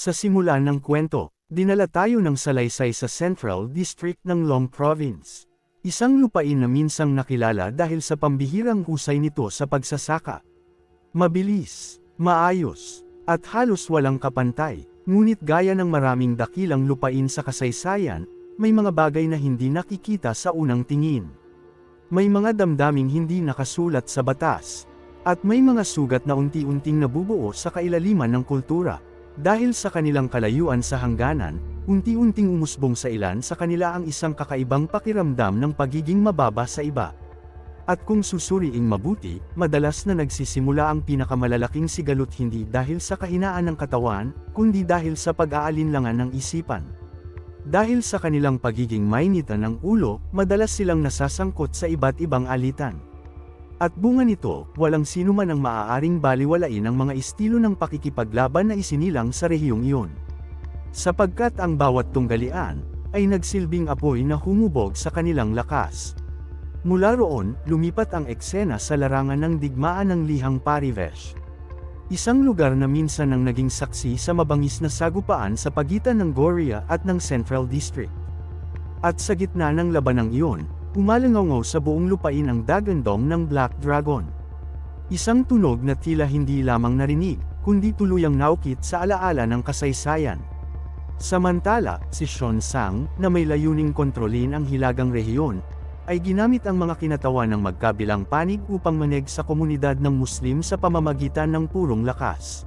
Sa simula ng kwento, dinala tayo ng salaysay sa Central District ng Long Province. Isang lupain na minsang nakilala dahil sa pambihirang husay nito sa pagsasaka. Mabilis, maayos, at halos walang kapantay, ngunit gaya ng maraming dakilang lupain sa kasaysayan, may mga bagay na hindi nakikita sa unang tingin. May mga damdaming hindi nakasulat sa batas, at may mga sugat na unti-unting nabubuo sa kailaliman ng kultura. Dahil sa kanilang kalayuan sa hangganan, unti-unting umusbong sa ilan sa kanila ang isang kakaibang pakiramdam ng pagiging mababa sa iba. At kung susuriing mabuti, madalas na nagsisimula ang pinakamalalaking sigalot hindi dahil sa kahinaan ng katawan, kundi dahil sa pag-aalinlangan ng isipan. Dahil sa kanilang pagiging mainitan ng ulo, madalas silang nasasangkot sa iba't ibang alitan. At bunga nito, walang sino man ang maaaring baliwalain ang mga estilo ng pakikipaglaban na isinilang sa rehiyong iyon. Sapagkat ang bawat tunggalian, ay nagsilbing apoy na humubog sa kanilang lakas. Mula roon, lumipat ang eksena sa larangan ng digmaan ng Lihang Parivesh. Isang lugar na minsan ang naging saksi sa mabangis na sagupaan sa pagitan ng Goryeo at ng Central District. At sa gitna ng labanang iyon, umalangaw sa buong lupain ang dagandong ng Black Dragon. Isang tunog na tila hindi lamang narinig, kundi tuluyang naukit sa alaala ng kasaysayan. Samantala, si Xuanzang, na may layuning kontrolin ang hilagang rehiyon, ay ginamit ang mga kinatawan ng magkabilang panig upang maneg sa komunidad ng Muslim sa pamamagitan ng purong lakas.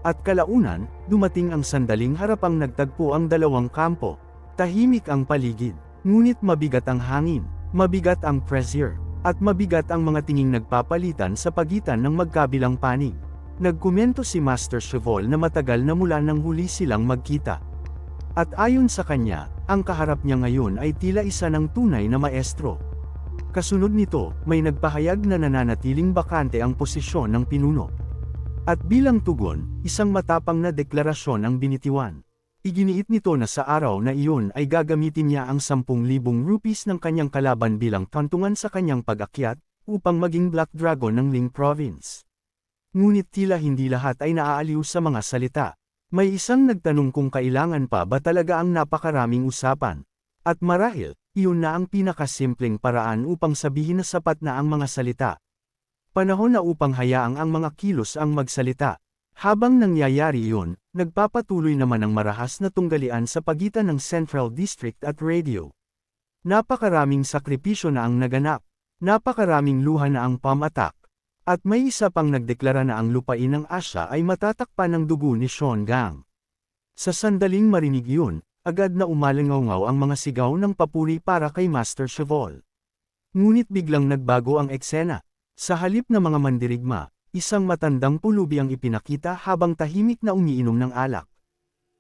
At kalaunan, dumating ang sandaling harapang nagtagpo ang dalawang kampo. Tahimik ang paligid. Ngunit mabigat ang hangin, mabigat ang pressure, at mabigat ang mga tinging nagpapalitan sa pagitan ng magkabilang panig. Nagkomento si Master Chevol na matagal na mula nang huli silang magkita. At ayon sa kanya, ang kaharap niya ngayon ay tila isa ng tunay na maestro. Kasunod nito, may nagpahayag na nananatiling bakante ang posisyon ng pinuno. At bilang tugon, isang matapang na deklarasyon ang binitiwan. Iginiit nito na sa araw na iyon ay gagamitin niya ang 10,000 rupees ng kanyang kalaban bilang tantungan sa kanyang pag-akyat, upang maging Black Dragon ng Ling Province. Ngunit tila hindi lahat ay naaaliw sa mga salita. May isang nagtanong kung kailangan pa ba talaga ang napakaraming usapan. At marahil, iyon na ang pinakasimpleng paraan upang sabihin na sapat na ang mga salita. Panahon na upang hayaang ang mga kilos ang magsalita. Habang nangyayari iyon, nagpapatuloy naman ang marahas na tunggalian sa pagitan ng Central District at Radio. Napakaraming sakripisyo na ang naganap, napakaraming luha na ang pamatak, at may isa pang nagdeklara na ang lupain ng Asya ay matatakpan ng dugo ni Xuanzang. Sa sandaling marinig iyon, agad na umalangaw ang mga sigaw ng papuri para kay Master Chevol. Ngunit biglang nagbago ang eksena. Sa halip na mga mandirigma, isang matandang pulubi ang ipinakita habang tahimik na umiinom ng alak.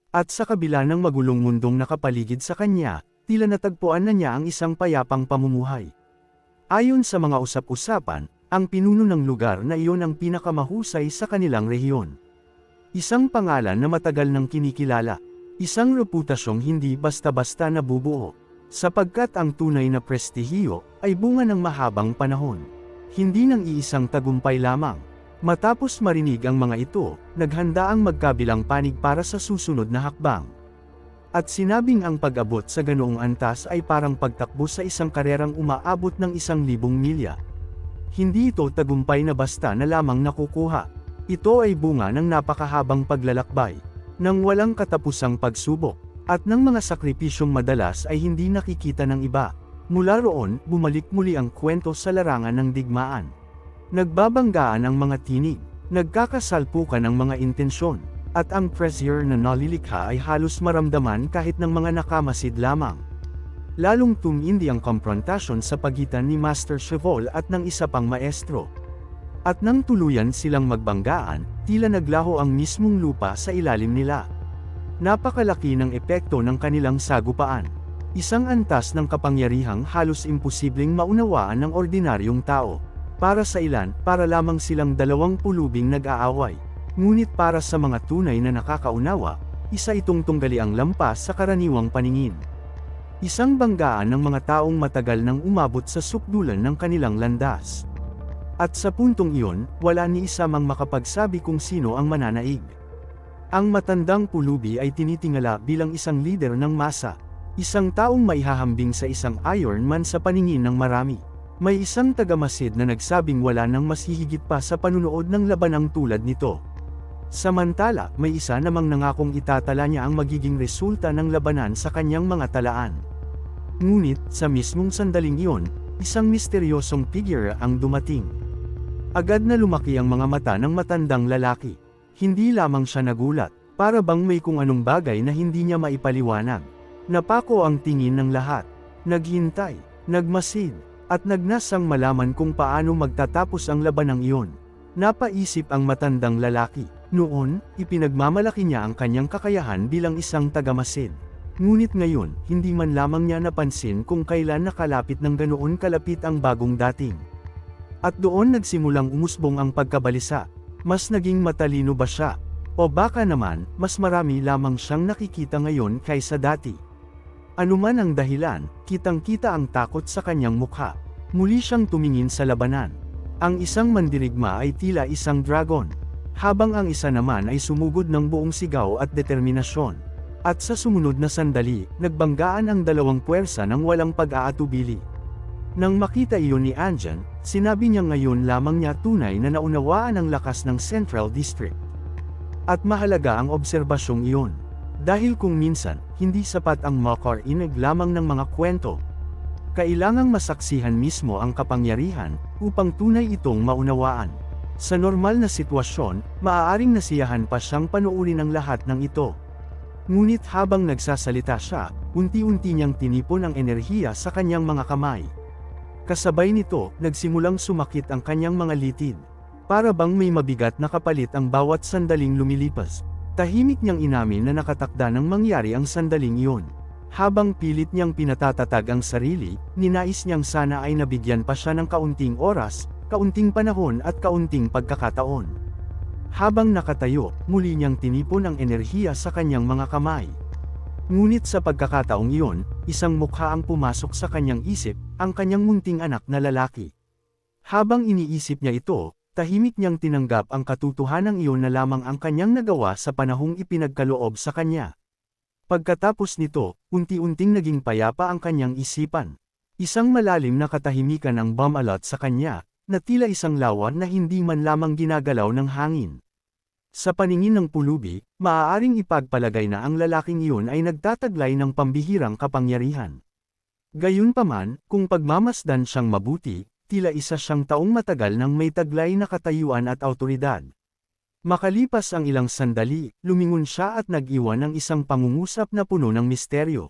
At sa kabila ng magulong mundong nakapaligid sa kanya, tila natagpuan na niya ang isang payapang pamumuhay. Ayon sa mga usap-usapan, ang pinuno ng lugar na iyon ang pinakamahusay sa kanilang rehiyon. Isang pangalan na matagal nang kinikilala. Isang reputasyong hindi basta-basta nabubuo. Sapagkat ang tunay na prestihiyo ay bunga ng mahabang panahon. Hindi ng iisang tagumpay lamang. Matapos marinig ang mga ito, naghanda ang magkabilang panig para sa susunod na hakbang. At sinabing ang pag-abot sa ganoong antas ay parang pagtakbo sa isang karerang umaabot ng 1,000 milya. Hindi ito tagumpay na basta na lamang nakukuha. Ito ay bunga ng napakahabang paglalakbay, ng walang katapusang pagsubok, at ng mga sakripisyong madalas ay hindi nakikita ng iba. Mula roon, bumalik muli ang kwento sa larangan ng digmaan. Nagbabanggaan ang mga tinig, nagkakasalpukan ang mga intensyon, at ang pressure na nalilikha ay halos maramdaman kahit ng mga nakamasid lamang. Lalong tumindi ang komprontasyon sa pagitan ni Master Chevol at ng isa pang maestro. At nang tuluyan silang magbanggaan, tila naglaho ang mismong lupa sa ilalim nila. Napakalaki ng epekto ng kanilang sagupaan. Isang antas ng kapangyarihang halos imposibleng maunawaan ng ordinaryong tao. Para sa ilan, para lamang silang dalawang pulubing nag-aaway. Ngunit para sa mga tunay na nakakaunawa, isa itong tunggaliang lampas sa karaniwang paningin. Isang banggaan ng mga taong matagal nang umabot sa sukdulan ng kanilang landas. At sa puntong iyon, wala ni isa mang makapagsabi kung sino ang mananaig. Ang matandang pulubi ay tinitingala bilang isang leader ng masa. Isang taong maihahambing sa isang Iron Man sa paningin ng marami. May isang tagamasid na nagsabing wala nang mas hihigit pa sa panunood ng labanang tulad nito. Samantala, may isa namang nangakong itatala niya ang magiging resulta ng labanan sa kanyang mga talaan. Ngunit, sa mismong sandaling iyon, isang misteryosong figure ang dumating. Agad na lumaki ang mga mata ng matandang lalaki. Hindi lamang siya nagulat, para bang may kung anong bagay na hindi niya maipaliwanag. Napako ang tingin ng lahat. Naghintay, nagmasid, at nagnasang malaman kung paano magtatapos ang labanang iyon. Napaisip ang matandang lalaki. Noon, ipinagmamalaki niya ang kanyang kakayahan bilang isang tagamasid. Ngunit ngayon, hindi man lamang niya napansin kung kailan nakalapit ng ganoon kalapit ang bagong dating. At doon nagsimulang umusbong ang pagkabalisa. Mas naging matalino ba siya? O baka naman, mas marami lamang siyang nakikita ngayon kaysa dati. Anuman ang dahilan, kitang-kita ang takot sa kanyang mukha. Muli siyang tumingin sa labanan. Ang isang mandirigma ay tila isang dragon, habang ang isa naman ay sumugod ng buong sigaw at determinasyon. At sa sumunod na sandali, nagbanggaan ang dalawang puwersa ng walang pag-aatubili. Nang makita iyon ni Anjan, sinabi niya ngayon lamang niya tunay na naunawaan ang lakas ng Central District. At mahalaga ang obserbasyong iyon. Dahil kung minsan, hindi sapat ang makarinig lamang ng mga kwento. Kailangang masaksihan mismo ang kapangyarihan, upang tunay itong maunawaan. Sa normal na sitwasyon, maaaring nasiyahan pa siyang panuurin ang lahat ng ito. Ngunit habang nagsasalita siya, unti-unti niyang tinipon ang enerhiya sa kanyang mga kamay. Kasabay nito, nagsimulang sumakit ang kanyang mga litid. Para bang may mabigat na kapalit ang bawat sandaling lumilipas. Tahimik niyang inamin na nakatakda ng mangyari ang sandaling iyon. Habang pilit niyang pinatatatag ang sarili, ninais niyang sana ay nabigyan pa siya ng kaunting oras, kaunting panahon at kaunting pagkakataon. Habang nakatayo, muli niyang tinipon ang enerhiya sa kanyang mga kamay. Ngunit sa pagkakataong iyon, isang mukha ang pumasok sa kanyang isip, ang kanyang munting anak na lalaki. Habang iniisip niya ito, tahimik niyang tinanggap ang katotohanan iyon na lamang ang kanyang nagawa sa panahong ipinagkaloob sa kanya. Pagkatapos nito, unti-unting naging payapa ang kanyang isipan. Isang malalim na katahimikan ang bumalot sa kanya, na tila isang lawan na hindi man lamang ginagalaw ng hangin. Sa paningin ng pulubi, maaaring ipagpalagay na ang lalaking iyon ay nagtataglay ng pambihirang kapangyarihan. Gayunpaman, kung pagmamasdan siyang mabuti, tila isa siyang taong matagal nang may taglay na katayuan at awtoridad. Makalipas ang ilang sandali, lumingon siya at nag-iwan ng isang pangungusap na puno ng misteryo.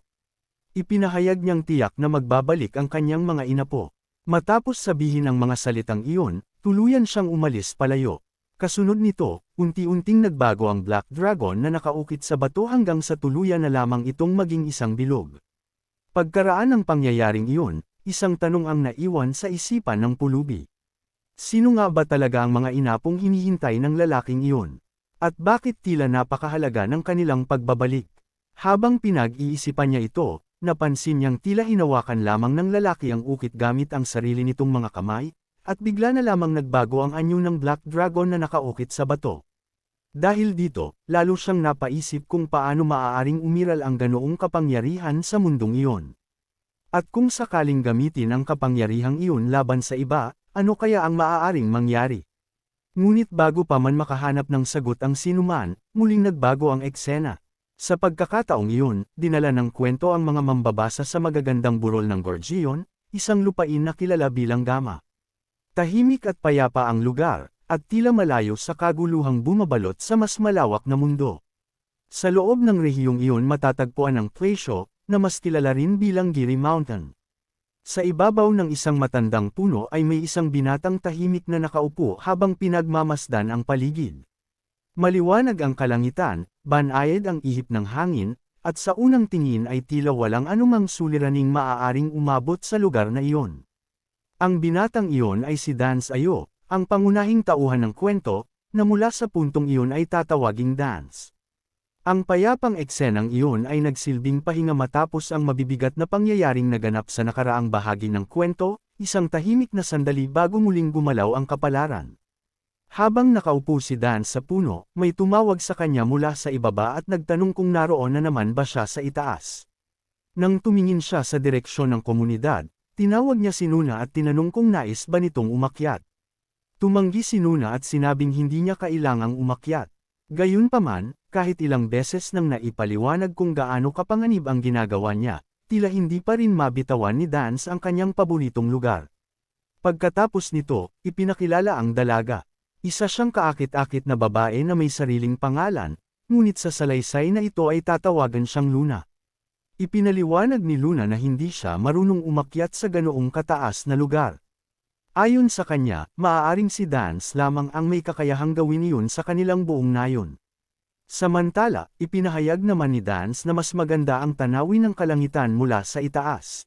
Ipinahayag niyang tiyak na magbabalik ang kanyang mga inapo. Matapos sabihin ang mga salitang iyon, tuluyan siyang umalis palayo. Kasunod nito, unti-unting nagbago ang Black Dragon na nakaukit sa bato hanggang sa tuluyan na lamang itong maging isang bilog. Pagkaraan ng pangyayaring iyon, isang tanong ang naiwan sa isipan ng pulubi. Sino nga ba talaga ang mga inapong hinihintay ng lalaking iyon? At bakit tila napakahalaga ng kanilang pagbabalik? Habang pinag-iisipan niya ito, napansin niyang tila hinawakan lamang ng lalaki ang ukit gamit ang sarili nitong mga kamay, at bigla na lamang nagbago ang anyo ng Black Dragon na nakaukit sa bato. Dahil dito, lalo siyang napaisip kung paano maaaring umiral ang ganoong kapangyarihan sa mundong iyon. At kung sakaling gamitin ang kapangyarihang iyon laban sa iba, ano kaya ang maaaring mangyari? Ngunit bago pa man makahanap ng sagot ang sinuman, muling nagbago ang eksena. Sa pagkakataong iyon, dinala ng kwento ang mga mambabasa sa magagandang burol ng Gorgion, isang lupain na kilala bilang Gama. Tahimik at payapa ang lugar, at tila malayo sa kaguluhang bumabalot sa mas malawak na mundo. Sa loob ng rehiyong iyon matatagpuan ang Placio, na mas kilala rin bilang Giri Mountain. Sa ibabaw ng isang matandang puno ay may isang binatang tahimik na nakaupo habang pinagmamasdan ang paligid. Maliwanag ang kalangitan, banayad ang ihip ng hangin, at sa unang tingin ay tila walang anumang suliraning maaaring umabot sa lugar na iyon. Ang binatang iyon ay si Dance Ayo, ang pangunahing tauhan ng kwento, na mula sa puntong iyon ay tatawaging Dance. Ang payapang eksenang iyon ay nagsilbing pahinga matapos ang mabibigat na pangyayaring naganap sa nakaraang bahagi ng kwento, isang tahimik na sandali bago muling gumalaw ang kapalaran. Habang nakaupo si Dan sa puno, may tumawag sa kanya mula sa ibaba at nagtanong kung naroon na naman ba siya sa itaas. Nang tumingin siya sa direksyon ng komunidad, tinawag niya si Nuna at tinanong kung nais ba nitong umakyat. Tumanggi si Nuna at sinabing hindi niya kailangang umakyat. Gayunpaman, kahit ilang beses nang naipaliwanag kung gaano kapanganib ang ginagawa niya, tila hindi pa rin mabitawan ni Dance ang kanyang paboritong lugar. Pagkatapos nito, ipinakilala ang dalaga. Isa siyang kaakit-akit na babae na may sariling pangalan, ngunit sa salaysay na ito ay tatawagan siyang Luna. Ipinaliwanag ni Luna na hindi siya marunong umakyat sa ganoong kataas na lugar. Ayon sa kanya, maaaring si Dance lamang ang may kakayahang gawin iyon sa kanilang buong nayon. Samantala, ipinahayag naman ni Dance na mas maganda ang tanawin ng kalangitan mula sa itaas.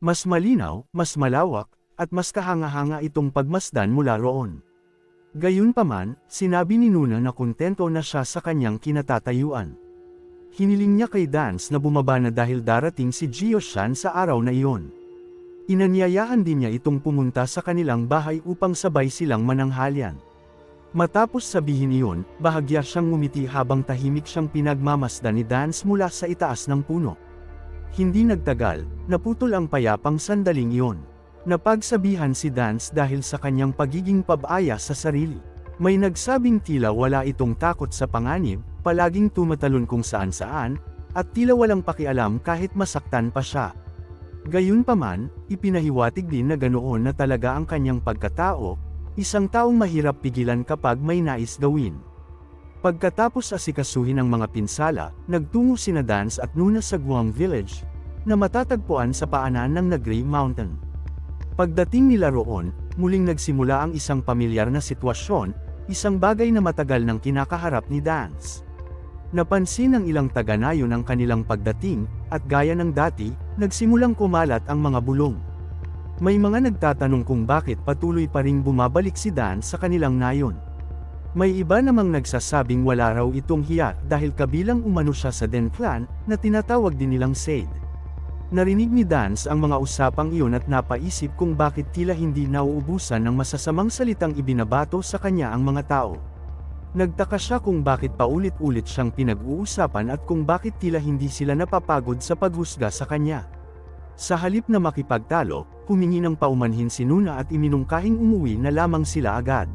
Mas malinaw, mas malawak, at mas kahanga-hanga itong pagmasdan mula roon. Gayunpaman, sinabi ni Nuna na kontento na siya sa kanyang kinatatayuan. Hiniling niya kay Dance na bumaba na dahil darating si Jioshan sa araw na iyon. Inanyayahan din niya itong pumunta sa kanilang bahay upang sabay silang mananghalian. Matapos sabihin iyon, bahagya siyang ngumiti habang tahimik siyang pinagmamasdan ni Dance mula sa itaas ng puno. Hindi nagtagal, naputol ang payapang sandaling iyon. Napagsabihan si Dance dahil sa kanyang pagiging pab-aya sa sarili. May nagsabing tila wala itong takot sa panganib, palaging tumatalon kung saan-saan, at tila walang pakialam kahit masaktan pa siya. Gayunpaman, ipinahiwatig din na ganoon na talaga ang kanyang pagkatao, isang taong mahirap pigilan kapag may nais gawin. Pagkatapos asikasuhin ang mga pinsala, nagtungo sina Dance at Nuna sa Guam Village, na matatagpuan sa paanan ng Negri Mountain. Pagdating nila roon, muling nagsimula ang isang pamilyar na sitwasyon, isang bagay na matagal nang kinakaharap ni Dance. Napansin ng ilang taga-nayon ang kanilang pagdating, at gaya ng dati, nagsimulang kumalat ang mga bulong. May mga nagtatanong kung bakit patuloy pa ring bumabalik si Dance sa kanilang nayon. May iba namang nagsasabing wala raw itong hiya dahil kabilang umano siya sa Den Clan, na tinatawag din nilang Said. Narinig ni Dance ang mga usapang iyon at napaisip kung bakit tila hindi nauubusan ng masasamang salitang ibinabato sa kanya ang mga tao. Nagtaka siya kung bakit paulit-ulit siyang pinag-uusapan at kung bakit tila hindi sila napapagod sa paghusga sa kanya. Sa halip na makipagtalo, humingi ng paumanhin si Nuna at iminungkahing umuwi na lamang sila agad.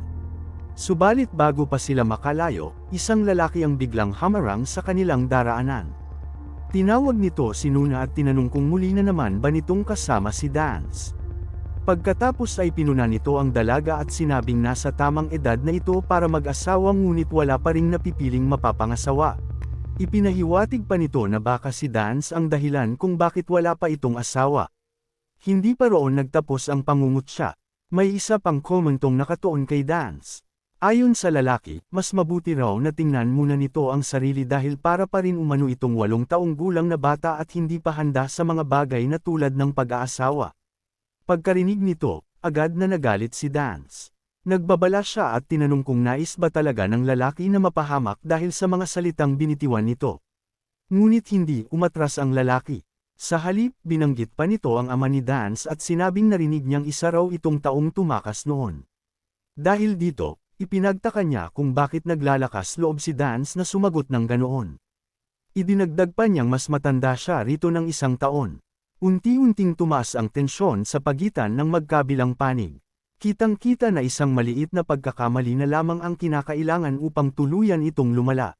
Subalit bago pa sila makalayo, isang lalaki ang biglang hamarang sa kanilang daraanan. Tinawag nito si Nuna at tinanong kung muli na naman ba nitong kasama si Dance. Pagkatapos ay pinuna nito ang dalaga at sinabing nasa tamang edad na ito para mag-asawa ngunit wala pa ring napipiling mapapangasawa. Ipinahiwatig pa nito na baka si Dance ang dahilan kung bakit wala pa itong asawa. Hindi pa roon nagtapos ang pangungutya. May isa pang komentong nakatuon kay Dance. Ayon sa lalaki, mas mabuti raw na tingnan muna nito ang sarili dahil para pa rin umano itong 8 taong gulang na bata at hindi pa handa sa mga bagay na tulad ng pag-aasawa. Pagkarinig nito, agad na nagalit si Dance. Nagbabala siya at tinanong kung nais ba talaga ng lalaki na mapahamak dahil sa mga salitang binitiwan nito. Ngunit hindi umatras ang lalaki. Sa halip, binanggit pa nito ang ama ni Dance at sinabing narinig niyang isa raw itong taong tumakas noon. Dahil dito, ipinagtaka niya kung bakit naglalakas loob si Dance na sumagot ng ganoon. Idinagdag pa niyang mas matanda siya rito ng 1 taon. Unti-unting tumaas ang tensyon sa pagitan ng magkabilang panig. Kitang-kita na isang maliit na pagkakamali na lamang ang kinakailangan upang tuluyan itong lumala.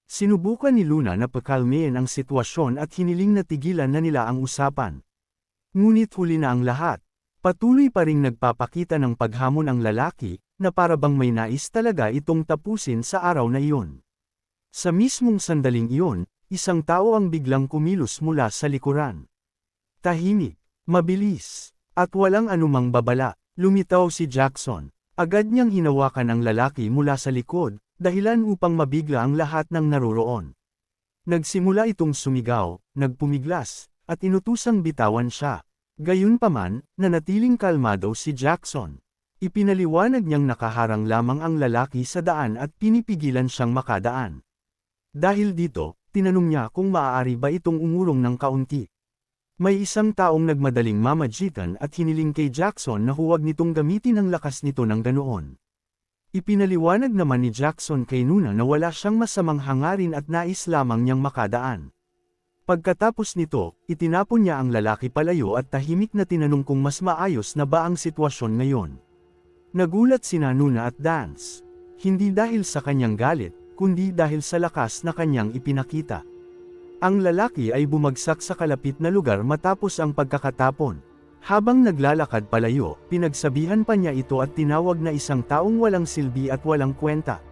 Sinubukan ni Luna na pakalmein ang sitwasyon at hiniling na tigilan na nila ang usapan. Ngunit huli na ang lahat. Patuloy pa ring nagpapakita ng paghamon ang lalaki, na para bang may nais talaga itong tapusin sa araw na iyon. Sa mismong sandaling iyon, isang tao ang biglang kumilos mula sa likuran. Tahimik, mabilis, at walang anumang babala, lumitaw si Jackson. Agad niyang hinawakan ang lalaki mula sa likod, dahilan upang mabigla ang lahat ng naroroon. Nagsimula itong sumigaw, nagpumiglas, at inutusang bitawan siya. Gayunpaman, nanatiling kalmado si Jackson. Ipinaliwanag niyang nakaharang lamang ang lalaki sa daan at pinipigilan siyang makadaan. Dahil dito, tinanong niya kung maaari ba itong umurong ng kaunti. May isang taong nagmadaling mamagitan at hiniling kay Jackson na huwag nitong gamitin ang lakas nito ng ganoon. Ipinaliwanag naman ni Jackson kay Nuna na wala siyang masamang hangarin at nais lamang niyang makadaan. Pagkatapos nito, itinapon niya ang lalaki palayo at tahimik na tinanong kung mas maayos na ba ang sitwasyon ngayon. Nagulat sina Nuna at Dance. Hindi dahil sa kanyang galit, kundi dahil sa lakas na kanyang ipinakita. Ang lalaki ay bumagsak sa kalapit na lugar matapos ang pagkakatapon. Habang naglalakad palayo, pinagsabihan pa niya ito at tinawag na isang taong walang silbi at walang kwenta.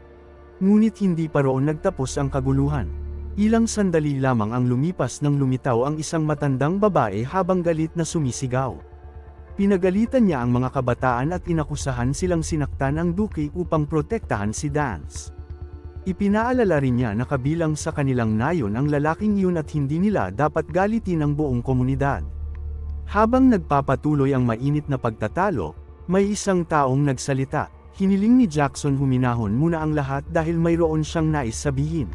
Ngunit hindi pa roon nagtapos ang kaguluhan. Ilang sandali lamang ang lumipas nang lumitaw ang isang matandang babae habang galit na sumisigaw. Pinagalitan niya ang mga kabataan at inakusahan silang sinaktan ang duki upang protektahan si Dance. Ipinaalala rin niya na kabilang sa kanilang nayon ang lalaking iyon at hindi nila dapat galitin ang buong komunidad. Habang nagpapatuloy ang mainit na pagtatalo, may isang taong nagsalita. Hiniling ni Jackson huminahon muna ang lahat dahil mayroon siyang nais sabihin.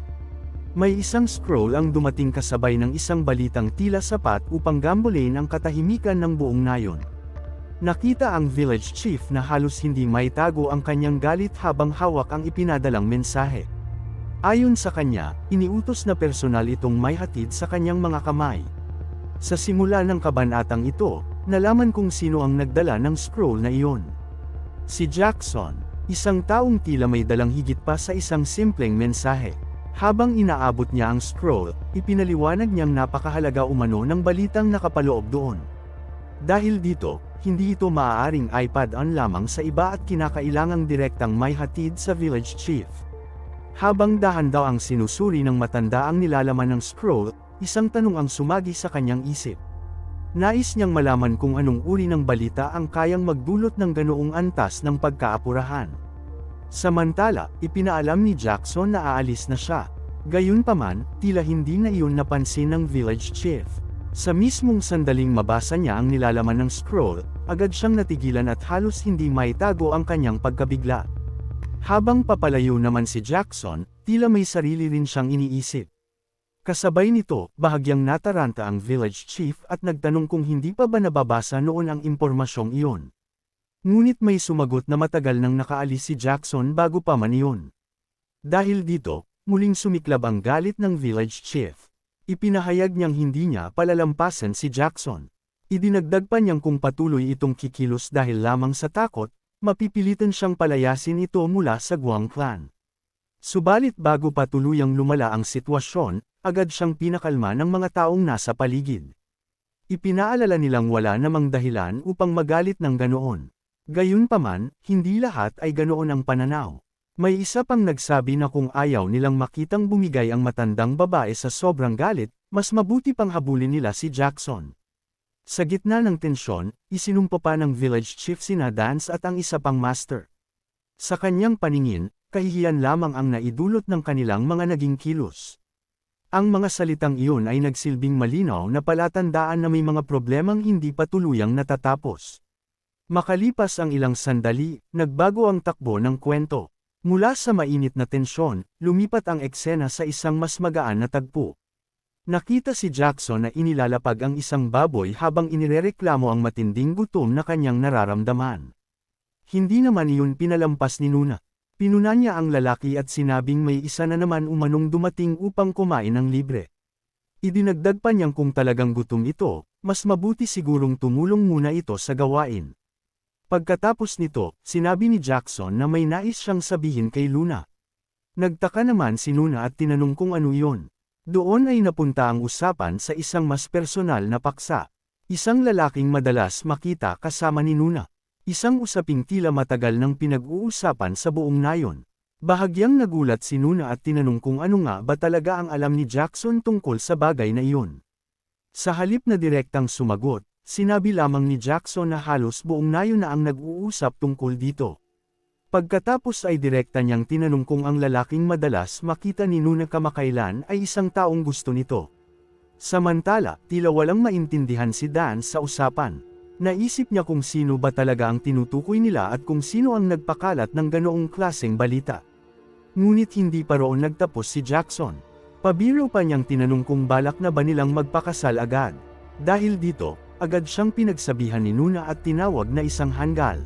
May isang scroll ang dumating kasabay ng isang balitang tila sapat upang gambolain ang katahimikan ng buong nayon. Nakita ang village chief na halos hindi maitago ang kanyang galit habang hawak ang ipinadalang mensahe. Ayon sa kanya, iniutos na personal itong may hatid sa kanyang mga kamay. Sa simula ng kabanatang ito, nalaman kung sino ang nagdala ng scroll na iyon. Si Jackson, isang taong tila may dalang higit pa sa isang simpleng mensahe. Habang inaabot niya ang scroll, ipinaliwanag niyang napakahalaga umano ng balitang nakapaloob doon. Dahil dito, hindi ito maaaring iPad-on lamang sa iba at kinakailangang direktang may hatid sa village chief. Habang dahan-daw ang sinusuri ng matanda ang nilalaman ng scroll, isang tanong ang sumagi sa kanyang isip. Nais niyang malaman kung anong uri ng balita ang kayang magdulot ng ganoong antas ng pagkaapurahan. Samantala, ipinaalam ni Jackson na aalis na siya. Gayunpaman, tila hindi na iyon napansin ng village chief. Sa mismong sandaling mabasa niya ang nilalaman ng scroll, agad siyang natigilan at halos hindi maitago ang kanyang pagkabigla. Habang papalayo naman si Jackson, tila may sarili rin siyang iniisip. Kasabay nito, bahagyang nataranta ang village chief at nagtanong kung hindi pa ba nababasa noon ang impormasyong iyon. Ngunit may sumagot na matagal nang nakaalis si Jackson bago pa man iyon. Dahil dito, muling sumiklab ang galit ng village chief. Ipinahayag niyang hindi niya palalampasan si Jackson. Idinagdag pa niyang kung patuloy itong kikilos dahil lamang sa takot, mapipilitan siyang palayasin ito mula sa Guang clan. Subalit bago pa tuluyang lumala ang sitwasyon, agad siyang pinakalma ng mga taong nasa paligid. Ipinaalala nilang wala namang dahilan upang magalit ng ganoon. Gayunpaman, hindi lahat ay ganoon ang pananaw. May isa pang nagsabi na kung ayaw nilang makitang bumigay ang matandang babae sa sobrang galit, mas mabuti pang habulin nila si Jackson. Sa gitna ng tensyon, isinumpa pa ng village chief sina Dance at ang isa pang master. Sa kanyang paningin, kahihiyan lamang ang naidulot ng kanilang mga naging kilos. Ang mga salitang iyon ay nagsilbing malinaw na palatandaan na may mga problemang hindi pa tuluyang natatapos. Makalipas ang ilang sandali, nagbago ang takbo ng kwento. Mula sa mainit na tensyon, lumipat ang eksena sa isang mas magaan na tagpo. Nakita si Jackson na inilalapag ang isang baboy habang inirereklamo ang matinding gutom na kanyang nararamdaman. Hindi naman iyon pinalampas ni Nuna. Pinuna niya ang lalaki at sinabing may isa na naman umanong dumating upang kumain ng libre. Idinagdag pa niyang kung talagang gutom ito, mas mabuti sigurong tumulong muna ito sa gawain. Pagkatapos nito, sinabi ni Jackson na may nais siyang sabihin kay Luna. Nagtaka naman si Nuna at tinanong kung ano iyon. Doon ay napunta ang usapan sa isang mas personal na paksa. Isang lalaking madalas makita kasama ni Nuna. Isang usaping tila matagal nang pinag-uusapan sa buong nayon. Bahagyang nagulat si Nuna at tinanong kung ano nga ba talaga ang alam ni Jackson tungkol sa bagay na iyon. Sa halip na direktang sumagot, sinabi lamang ni Jackson na halos buong nayon na ang nag-uusap tungkol dito. Pagkatapos ay direkta niyang tinanong kung ang lalaking madalas makita ni Nuna kamakailan ay isang taong gusto nito. Samantala, tila walang maintindihan si Dan sa usapan. Naisip niya kung sino ba talaga ang tinutukoy nila at kung sino ang nagpakalat ng ganoong klaseng balita. Ngunit hindi pa roon nagtapos si Jackson. Pabiro pa niyang tinanong kung balak na ba nilang magpakasal agad. Dahil dito, agad siyang pinagsabihan ni Nuna at tinawag na isang hanggal.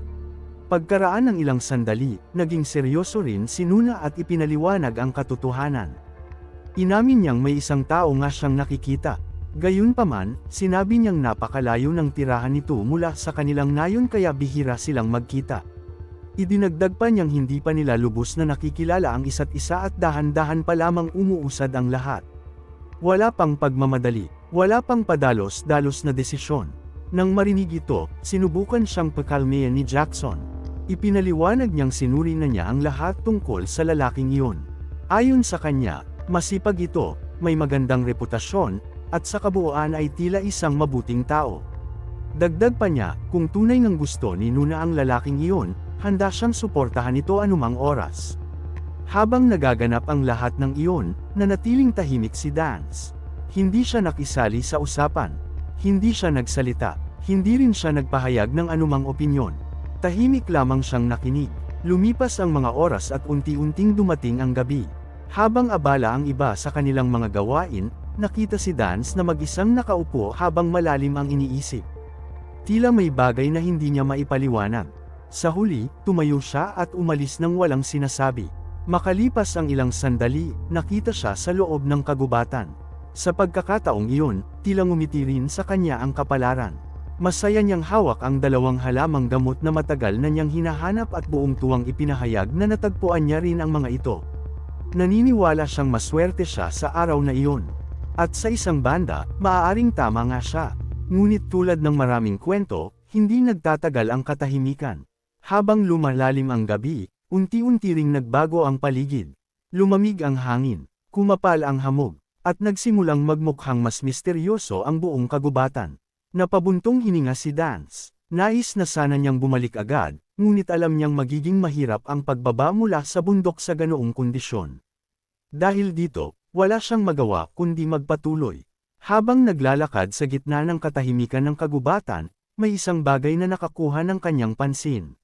Pagkaraan ng ilang sandali, naging seryoso rin si Nuna at ipinaliwanag ang katotohanan. Inamin niyang may isang tao nga siyang nakikita. Gayunpaman, sinabi niyang napakalayo ng tirahan nito mula sa kanilang nayon kaya bihira silang magkita. Idinagdag pa niyang hindi pa nila lubos na nakikilala ang isa't isa at dahan-dahan pa lamang umuusad ang lahat. Wala pang pagmamadali, wala pang padalos-dalos na desisyon. Nang marinig ito, sinubukan siyang pakalmayan ni Jackson. Ipinaliwanag niyang sinuri na niya ang lahat tungkol sa lalaking iyon. Ayon sa kanya, masipag ito, may magandang reputasyon, at sa kabuuan ay tila isang mabuting tao. Dagdag pa niya, kung tunay ng gusto ni Nuna ang lalaking iyon, handa siyang suportahan ito anumang oras. Habang nagaganap ang lahat ng iyon, nanatiling tahimik si Dance. Hindi siya nakisali sa usapan. Hindi siya nagsalita. Hindi rin siya nagpahayag ng anumang opinyon. Tahimik lamang siyang nakinig. Lumipas ang mga oras at unti-unting dumating ang gabi. Habang abala ang iba sa kanilang mga gawain, nakita si Dance na mag-isang nakaupo habang malalim ang iniisip. Tila may bagay na hindi niya maipaliwanag. Sa huli, tumayo siya at umalis nang walang sinasabi. Makalipas ang ilang sandali, nakita siya sa loob ng kagubatan. Sa pagkakataong iyon, tila ngumiti rin sa kanya ang kapalaran. Masaya niyang hawak ang dalawang halamang gamot na matagal na niyang hinahanap at buong tuwang ipinahayag na natagpuan niya rin ang mga ito. Naniniwala siyang maswerte siya sa araw na iyon. At sa isang banda, maaaring tama nga siya. Ngunit tulad ng maraming kwento, hindi nagtatagal ang katahimikan. Habang lumalalim ang gabi, unti-unti ring nagbago ang paligid. Lumamig ang hangin, kumapal ang hamog, at nagsimulang magmukhang mas misteryoso ang buong kagubatan. Napabuntong hininga si Dance. Nais na sana niyang bumalik agad, ngunit alam niyang magiging mahirap ang pagbaba mula sa bundok sa ganoong kondisyon. Dahil dito, wala siyang magawa kundi magpatuloy. Habang naglalakad sa gitna ng katahimikan ng kagubatan, may isang bagay na nakakuha ng kanyang pansin.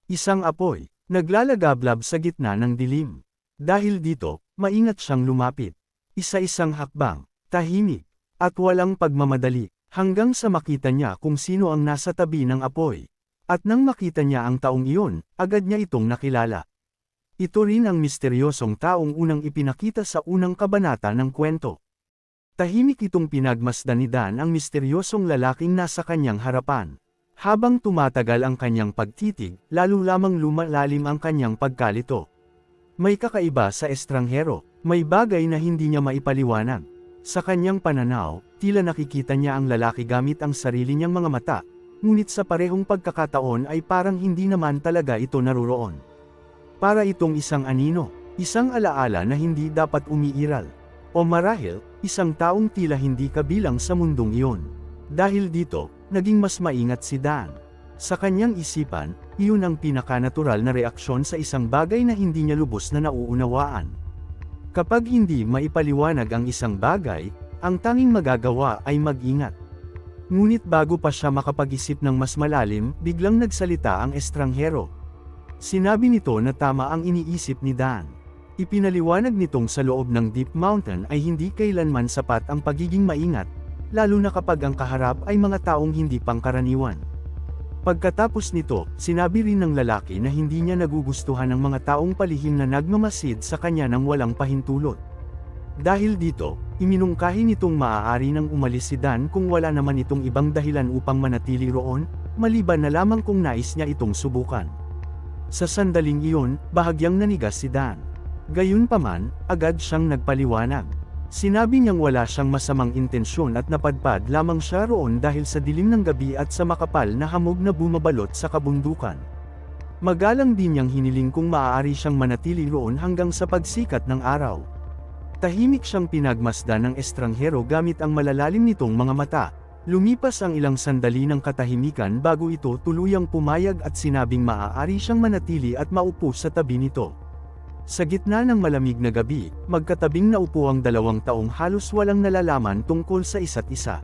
Isang apoy, naglalagablab sa gitna ng dilim. Dahil dito, maingat siyang lumapit. Isa-isang hakbang, tahimik, at walang pagmamadali, hanggang sa makita niya kung sino ang nasa tabi ng apoy. At nang makita niya ang taong iyon, agad niya itong nakilala. Ito rin ang misteryosong taong unang ipinakita sa unang kabanata ng kwento. Tahimik itong pinagmasdan ni Dan ang misteryosong lalaking nasa kanyang harapan. Habang tumatagal ang kanyang pagtitig, lalo lamang lumalalim ang kanyang pagkalito. May kakaiba sa estranghero, may bagay na hindi niya maipaliwanag. Sa kanyang pananaw, tila nakikita niya ang lalaki gamit ang sarili niyang mga mata, ngunit sa parehong pagkakataon ay parang hindi naman talaga ito naruroon. Para itong isang anino, isang alaala na hindi dapat umiiral. O marahil, isang taong tila hindi kabilang sa mundong iyon. Dahil dito, naging mas maingat si Dan. Sa kanyang isipan, iyon ang pinakanatural na reaksyon sa isang bagay na hindi niya lubos na nauunawaan. Kapag hindi maipaliwanag ang isang bagay, ang tanging magagawa ay mag-ingat. Ngunit bago pa siya makapag-isip ng mas malalim, biglang nagsalita ang estranghero. Sinabi nito na tama ang iniisip ni Dan. Ipinaliwanag nitong sa loob ng Deep Mountain ay hindi kailanman sapat ang pagiging maingat, lalo na kapag ang kaharap ay mga taong hindi pangkaraniwan. Pagkatapos nito, sinabi rin ng lalaki na hindi niya nagugustuhan ng mga taong palihim na nagmamasid sa kanya ng walang pahintulot. Dahil dito, iminungkahi nitong maaari nang umalis si Dan kung wala naman itong ibang dahilan upang manatili roon, maliban na lamang kung nais niya itong subukan. Sa sandaling iyon, bahagyang nanigas si Dan. Gayunpaman, agad siyang nagpaliwanag. Sinabi niyang wala siyang masamang intensyon at napadpad lamang siya roon dahil sa dilim ng gabi at sa makapal na hamog na bumabalot sa kabundukan. Magalang din niyang hiniling kung maaari siyang manatili roon hanggang sa pagsikat ng araw. Tahimik siyang pinagmasdan ng estranghero gamit ang malalalim nitong mga mata. Lumipas ang ilang sandali ng katahimikan bago ito tuluyang pumayag at sinabing maaari siyang manatili at maupo sa tabi nito. Sa gitna ng malamig na gabi, magkatabing naupo ang dalawang taong halos walang nalalaman tungkol sa isa't isa.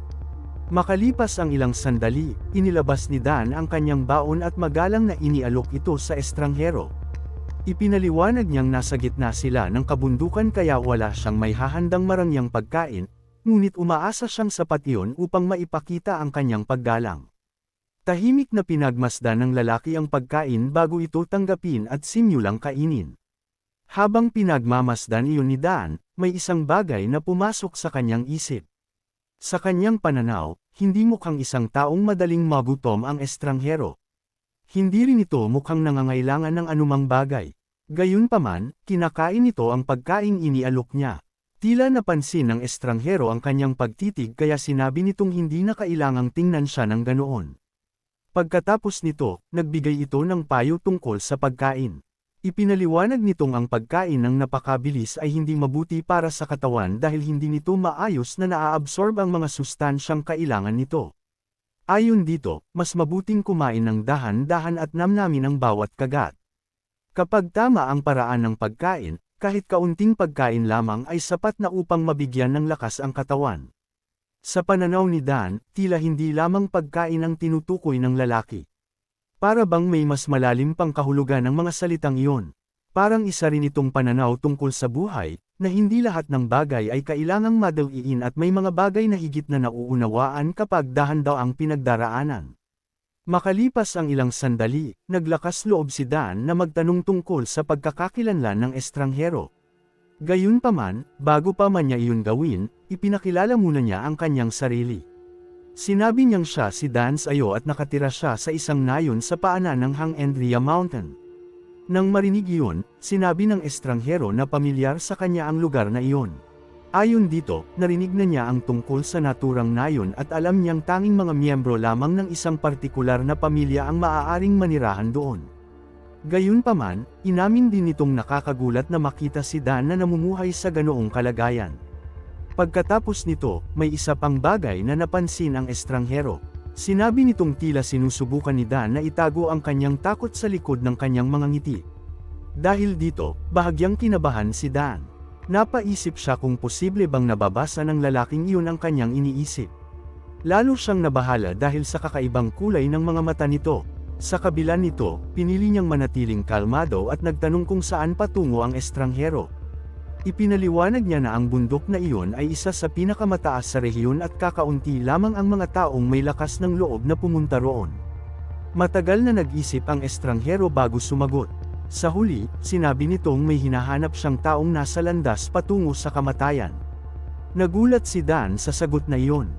Makalipas ang ilang sandali, inilabas ni Dan ang kanyang baon at magalang na inialok ito sa estranghero. Ipinaliwanag niyang nasa gitna sila ng kabundukan kaya wala siyang may hahandang marangyang pagkain, ngunit umaasa siyang sapat iyon upang maipakita ang kanyang paggalang. Tahimik na pinagmasdan ng lalaki ang pagkain bago ito tanggapin at simulang kainin. Habang pinagmamasdan iyon ni Dan, may isang bagay na pumasok sa kanyang isip. Sa kanyang pananaw, hindi mukhang isang taong madaling magutom ang estranghero. Hindi rin ito mukhang nangangailangan ng anumang bagay. Gayunpaman, kinakain ito ang pagkaing inialok niya. Tila napansin ng estranghero ang kanyang pagtitig kaya sinabi nitong hindi na kailangang tingnan siya ng ganoon. Pagkatapos nito, nagbigay ito ng payo tungkol sa pagkain. Ipinaliwanag nitong ang pagkain ng napakabilis ay hindi mabuti para sa katawan dahil hindi nito maayos na naaabsorb ang mga sustansyang kailangan nito. Ayon dito, mas mabuting kumain ng dahan-dahan at namnamin ang bawat kagat. Kapag tama ang paraan ng pagkain, kahit kaunting pagkain lamang ay sapat na upang mabigyan ng lakas ang katawan. Sa pananaw ni Dan, tila hindi lamang pagkain ang tinutukoy ng lalaki. Para bang may mas malalim pang kahulugan ng mga salitang iyon. Parang isa rin itong pananaw tungkol sa buhay, na hindi lahat ng bagay ay kailangang madaliin at may mga bagay na higit na nauunawaan kapag dahan-daw ang pinagdaraanan. Makalipas ang ilang sandali, naglakas loob si Dan na magtanong tungkol sa pagkakakilanlan ng estranghero. Gayunpaman, bago pa man niya iyon gawin, ipinakilala muna niya ang kanyang sarili. Sinabi niyang siya si Dan Sayo at nakatira siya sa isang nayon sa paanan ng Hangandria Mountain. Nang marinig iyon, sinabi ng estranghero na pamilyar sa kanya ang lugar na iyon. Ayon dito, narinig na niya ang tungkol sa naturang nayon at alam niyang tanging mga miyembro lamang ng isang partikular na pamilya ang maaaring manirahan doon. Gayunpaman, inamin din nitong nakakagulat na makita si Dan na namumuhay sa ganoong kalagayan. Pagkatapos nito, may isa pang bagay na napansin ang estranghero. Sinabi nitong tila sinusubukan ni Dan na itago ang kanyang takot sa likod ng kanyang mga ngiti. Dahil dito, bahagyang kinabahan si Dan. Napaisip siya kung posible bang nababasa ng lalaking iyon ang kanyang iniisip. Lalo siyang nabahala dahil sa kakaibang kulay ng mga mata nito. Sa kabila nito, pinili niyang manatiling kalmado at nagtanong kung saan patungo ang estranghero. Ipinaliwanag niya na ang bundok na iyon ay isa sa pinakamataas sa rehiyon at kakaunti lamang ang mga taong may lakas ng loob na pumunta roon. Matagal na nag-isip ang estranghero bago sumagot. Sa huli, sinabi nitong may hinahanap siyang taong nasa landas patungo sa kamatayan. Nagulat si Dan sa sagot na iyon.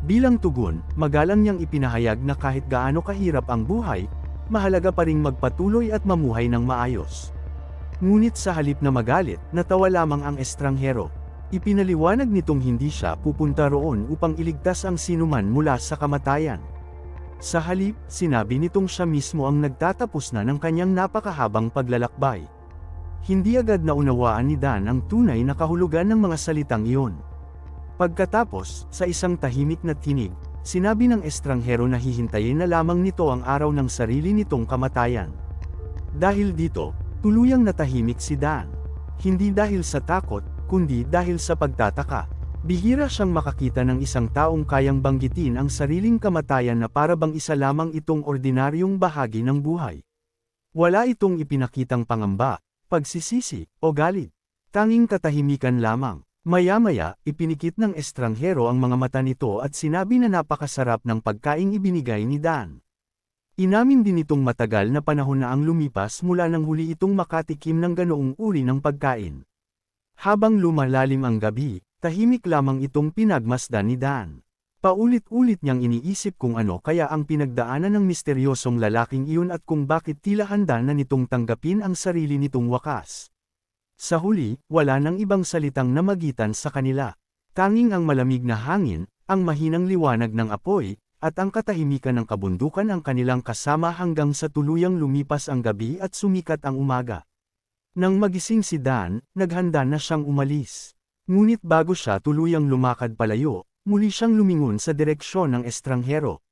Bilang tugon, magalang niyang ipinahayag na kahit gaano kahirap ang buhay, mahalaga pa ring magpatuloy at mamuhay ng maayos. Ngunit sa halip na magalit, natawa lamang ang estranghero. Ipinaliwanag nitong hindi siya pupunta roon upang iligtas ang sinuman mula sa kamatayan. Sa halip, sinabi nitong siya mismo ang nagtatapos na ng kanyang napakahabang paglalakbay. Hindi agad naunawaan ni Dan ang tunay na kahulugan ng mga salitang iyon. Pagkatapos, sa isang tahimik na tinig, sinabi ng estranghero na hihintayin na lamang nito ang araw ng sarili nitong kamatayan. Dahil dito, tuluyang natahimik si Dan. Hindi dahil sa takot, kundi dahil sa pagtataka. Bihira siyang makakita ng isang taong kayang banggitin ang sariling kamatayan na para bang isa lamang itong ordinaryong bahagi ng buhay. Wala itong ipinakitang pangamba, pagsisisi, o galit. Tanging katahimikan lamang. Maya-maya, ipinikit ng estranghero ang mga mata nito at sinabi na napakasarap ng pagkaing ibinigay ni Dan. Inamin din itong matagal na panahon na ang lumipas mula nang huli itong makatikim ng ganoong uri ng pagkain. Habang lumalalim ang gabi, tahimik lamang itong pinagmasdan ni Dan. Paulit-ulit niyang iniisip kung ano kaya ang pinagdaanan ng misteryosong lalaking iyon at kung bakit tila handa na nitong tanggapin ang sarili nitong wakas. Sa huli, wala nang ibang salitang namagitan sa kanila. Tanging ang malamig na hangin, ang mahinang liwanag ng apoy, at ang katahimikan ng kabundukan ang kanilang kasama hanggang sa tuluyang lumipas ang gabi at sumikat ang umaga. Nang magising si Dan, naghanda na siyang umalis. Ngunit bago siya tuluyang lumakad palayo, muli siyang lumingon sa direksyon ng estranghero.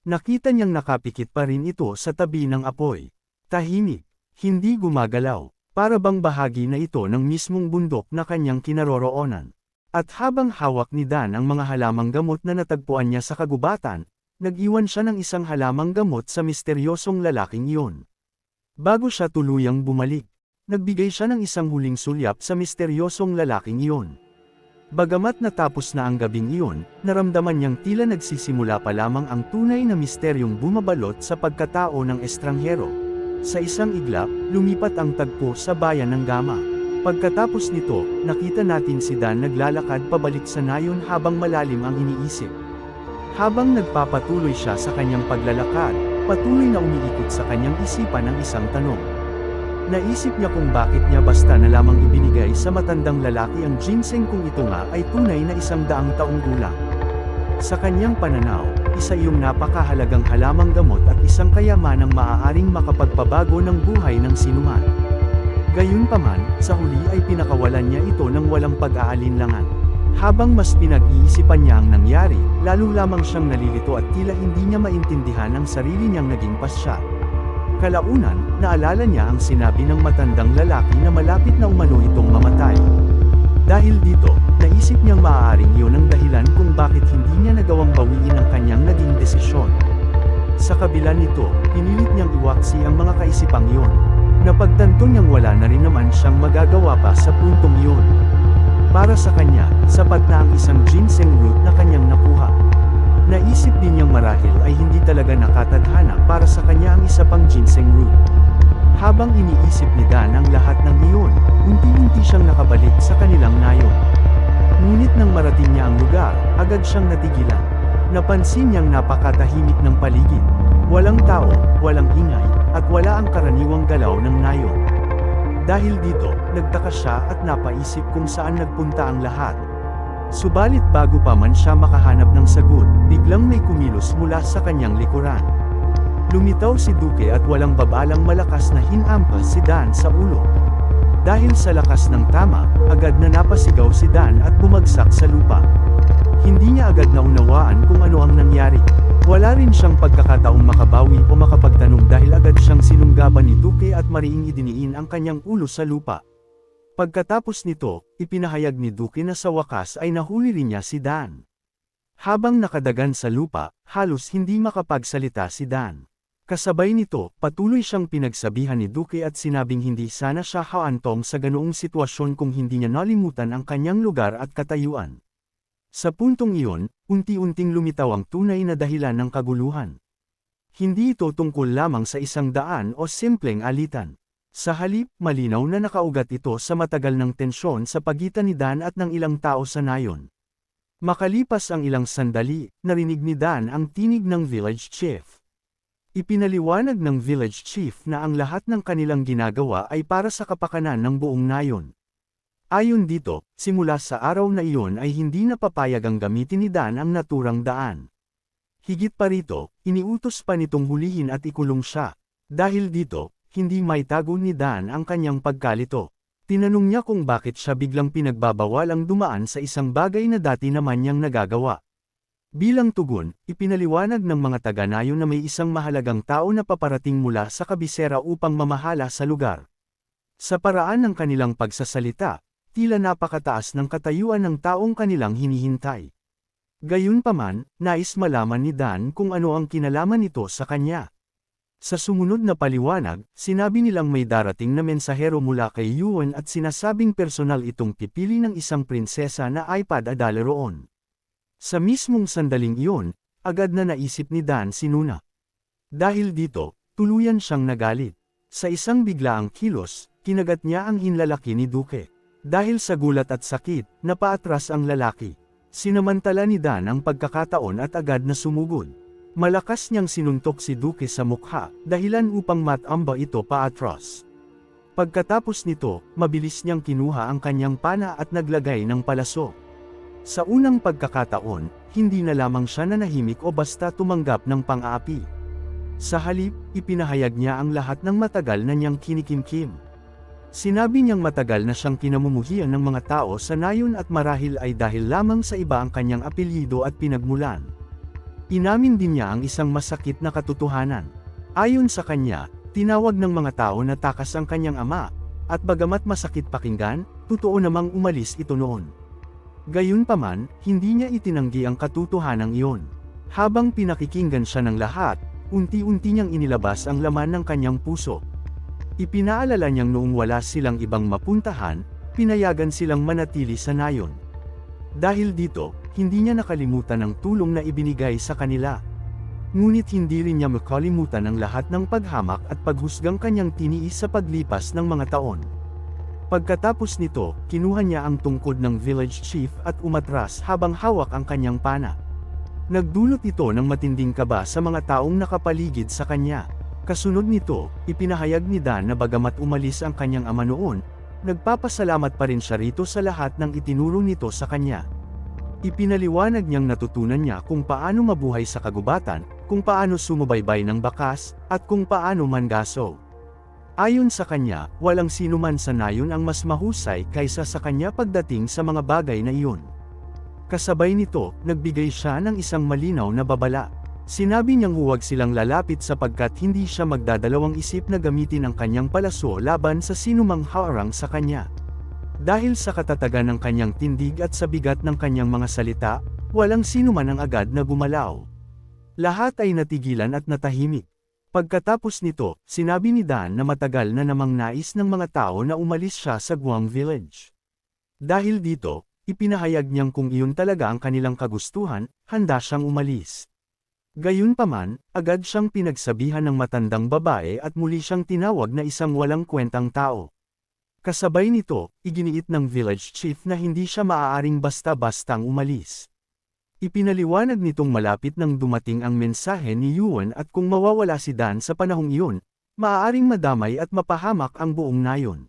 Nakita niyang nakapikit pa rin ito sa tabi ng apoy. Tahimik, hindi gumagalaw. Para bang bahagi na ito ng mismong bundok na kanyang kinaroroonan. At habang hawak ni Dan ang mga halamang gamot na natagpuan niya sa kagubatan, nag-iwan siya ng isang halamang gamot sa misteryosong lalaking iyon. Bago siya tuluyang bumalik, nagbigay siya ng isang huling sulyap sa misteryosong lalaking iyon. Bagamat natapos na ang gabing iyon, naramdaman niyang tila nagsisimula pa lamang ang tunay na misteryong bumabalot sa pagkatao ng estranghero. Sa isang iglap, lumipat ang tagpo sa bayan ng Gama. Pagkatapos nito, nakita natin si Dan naglalakad pabalik sa nayon habang malalim ang iniisip. Habang nagpapatuloy siya sa kanyang paglalakad, patuloy na umiikot sa kanyang isipan ang isang tanong. Naisip niya kung bakit niya basta na lamang ibinigay sa matandang lalaki ang ginseng kung ito nga ay tunay na 100 taong gulang. Sa kanyang pananaw, isa iyong napakahalagang halamang gamot at isang kayamanang maaaring makapagpabago ng buhay ng sinuman. Gayunpaman, sa huli ay pinakawalan niya ito ng walang pag-aalinlangan. Habang mas pinag-iisipan niya ang nangyari, lalo lamang siyang nalilito at tila hindi niya maintindihan ang sarili niyang naging pasya. Kalaunan, naalala niya ang sinabi ng matandang lalaki na malapit na umano itong mamatay. Dahil dito, naisip niyang maaaring iyon ang dahilan kung bakit hindi niya nagawang bawiin ang kanyang naging desisyon. Sa kabila nito, pinilit niyang iwaksi ang mga kaisipang iyon. Napagtanto niyang wala na rin naman siyang magagawa pa sa puntong iyon. Para sa kanya, sapat na ang isang ginseng root na kanyang nakuha. Naisip din niyang marahil ay hindi talaga nakatadhana para sa kanya ang isa pang ginseng root. Habang iniisip ni Dan ang lahat ng iyon, unti-unti siyang nakabalik sa kanilang nayon. Ngunit nang marating niya ang lugar, agad siyang natigilan. Napansin niyang napakatahimik ng paligid. Walang tao, walang ingay, at wala ang karaniwang galaw ng nayon. Dahil dito, nagtaka siya at napaisip kung saan nagpunta ang lahat. Subalit bago pa man siya makahanap ng sagot, biglang may kumilos mula sa kanyang likuran. Lumitaw si Duque at walang babalang malakas na hinampas si Dan sa ulo. Dahil sa lakas ng tama, agad na napasigaw si Dan at bumagsak sa lupa. Hindi niya agad naunawaan kung ano ang nangyari. Wala rin siyang pagkakataong makabawi o makapagtanong dahil agad siyang sinunggaban ni Duque at mariing idiniin ang kanyang ulo sa lupa. Pagkatapos nito, ipinahayag ni Duque na sa wakas ay nahuli rin niya si Dan. Habang nakadagan sa lupa, halos hindi makapagsalita si Dan. Kasabay nito, patuloy siyang pinagsabihan ni Duque at sinabing hindi sana siya haantong sa ganoong sitwasyon kung hindi niya nalimutan ang kanyang lugar at katayuan. Sa puntong iyon, unti-unting lumitaw ang tunay na dahilan ng kaguluhan. Hindi ito tungkol lamang sa 100 o simpleng alitan. Sa halip, malinaw na nakaugat ito sa matagal ng tensyon sa pagitan ni Dan at ng ilang tao sa nayon. Makalipas ang ilang sandali, narinig ni Dan ang tinig ng village chief. Ipinaliwanag ng village chief na ang lahat ng kanilang ginagawa ay para sa kapakanan ng buong nayon. Ayon dito, simula sa araw na iyon ay hindi na papayag ang gamitin ni Dan ang naturang daan. Higit pa rito, iniutos pa nitong hulihin at ikulong siya. Dahil dito, hindi maitago ni Dan ang kanyang pagkalito. Tinanong niya kung bakit siya biglang pinagbabawalang dumaan sa isang bagay na dati naman niyang nagagawa. Bilang tugon, ipinaliwanag ng mga taga-nayon na may isang mahalagang tao na paparating mula sa kabisera upang mamahala sa lugar. Sa paraan ng kanilang pagsasalita, tila napakataas ng katayuan ng taong kanilang hinihintay. Gayunpaman, nais malaman ni Dan kung ano ang kinalaman nito sa kanya. Sa sumunod na paliwanag, sinabi nilang may darating na mensahero mula kay Yuan at sinasabing personal itong pipili ng isang prinsesa na iPad adala roon. Sa mismong sandaling iyon, agad na naisip ni Dan si Nuna. Dahil dito, tuluyan siyang nagalit. Sa isang biglaang kilos, kinagat niya ang hinlalaki ni Duque. Dahil sa gulat at sakit, napaatras ang lalaki. Sinamantala ni Dan ang pagkakataon at agad na sumugod. Malakas niyang sinuntok si Duque sa mukha, dahilan upang matamba ito paatras. Pagkatapos nito, mabilis niyang kinuha ang kanyang pana at naglagay ng palaso. Sa unang pagkakataon, hindi na lamang siya nanahimik o basta tumanggap ng pang-aapi. Sa halip, ipinahayag niya ang lahat ng matagal na niyang kinikimkim. Sinabi niyang matagal na siyang kinamumuhian ng mga tao sa nayon at marahil ay dahil lamang sa iba ang kanyang apelyido at pinagmulan. Inamin din niya ang isang masakit na katotohanan. Ayon sa kanya, tinawag ng mga tao na takas ang kanyang ama, at bagamat masakit pakinggan, totoo namang umalis ito noon. Gayunpaman, hindi niya itinanggi ang katotohanan iyon. Habang pinakikinggan siya ng lahat, unti-unti niyang inilabas ang laman ng kanyang puso. Ipinaalala niyang noong wala silang ibang mapuntahan, pinayagan silang manatili sa nayon. Dahil dito, hindi niya nakalimutan ang tulong na ibinigay sa kanila. Ngunit hindi rin niya makalimutan ang lahat ng paghamak at paghusgang kanyang tiniis sa paglipas ng mga taon. Pagkatapos nito, kinuha niya ang tungkod ng village chief at umatras habang hawak ang kanyang pana. Nagdulot ito ng matinding kaba sa mga taong nakapaligid sa kanya. Kasunod nito, ipinahayag ni Dan na bagamat umalis ang kanyang ama noon, nagpapasalamat pa rin siya rito sa lahat ng itinuro nito sa kanya. Ipinaliwanag niyang natutunan niya kung paano mabuhay sa kagubatan, kung paano sumubaybay ng bakas, at kung paano mangaso. Ayon sa kanya, walang sinuman sa nayon ang mas mahusay kaysa sa kanya pagdating sa mga bagay na iyon. Kasabay nito, nagbigay siya ng isang malinaw na babala. Sinabi niyang huwag silang lalapit sapagkat hindi siya magdadalawang isip na gamitin ang kanyang palaso laban sa sinumang harang sa kanya. Dahil sa katatagan ng kanyang tindig at sa bigat ng kanyang mga salita, walang sinuman ang agad na gumalaw. Lahat ay natigilan at natahimik. Pagkatapos nito, sinabi ni Dan na matagal na namang nais ng mga tao na umalis siya sa Guam Village. Dahil dito, ipinahayag niyang kung iyon talaga ang kanilang kagustuhan, handa siyang umalis. Gayunpaman, agad siyang pinagsabihan ng matandang babae at muli siyang tinawag na isang walang kwentang tao. Kasabay nito, iginiit ng village chief na hindi siya maaaring basta-bastang umalis. Ipinaliwanag nitong malapit nang dumating ang mensahe ni Yuan at kung mawawala si Dan sa panahong iyon, maaaring madamay at mapahamak ang buong nayon.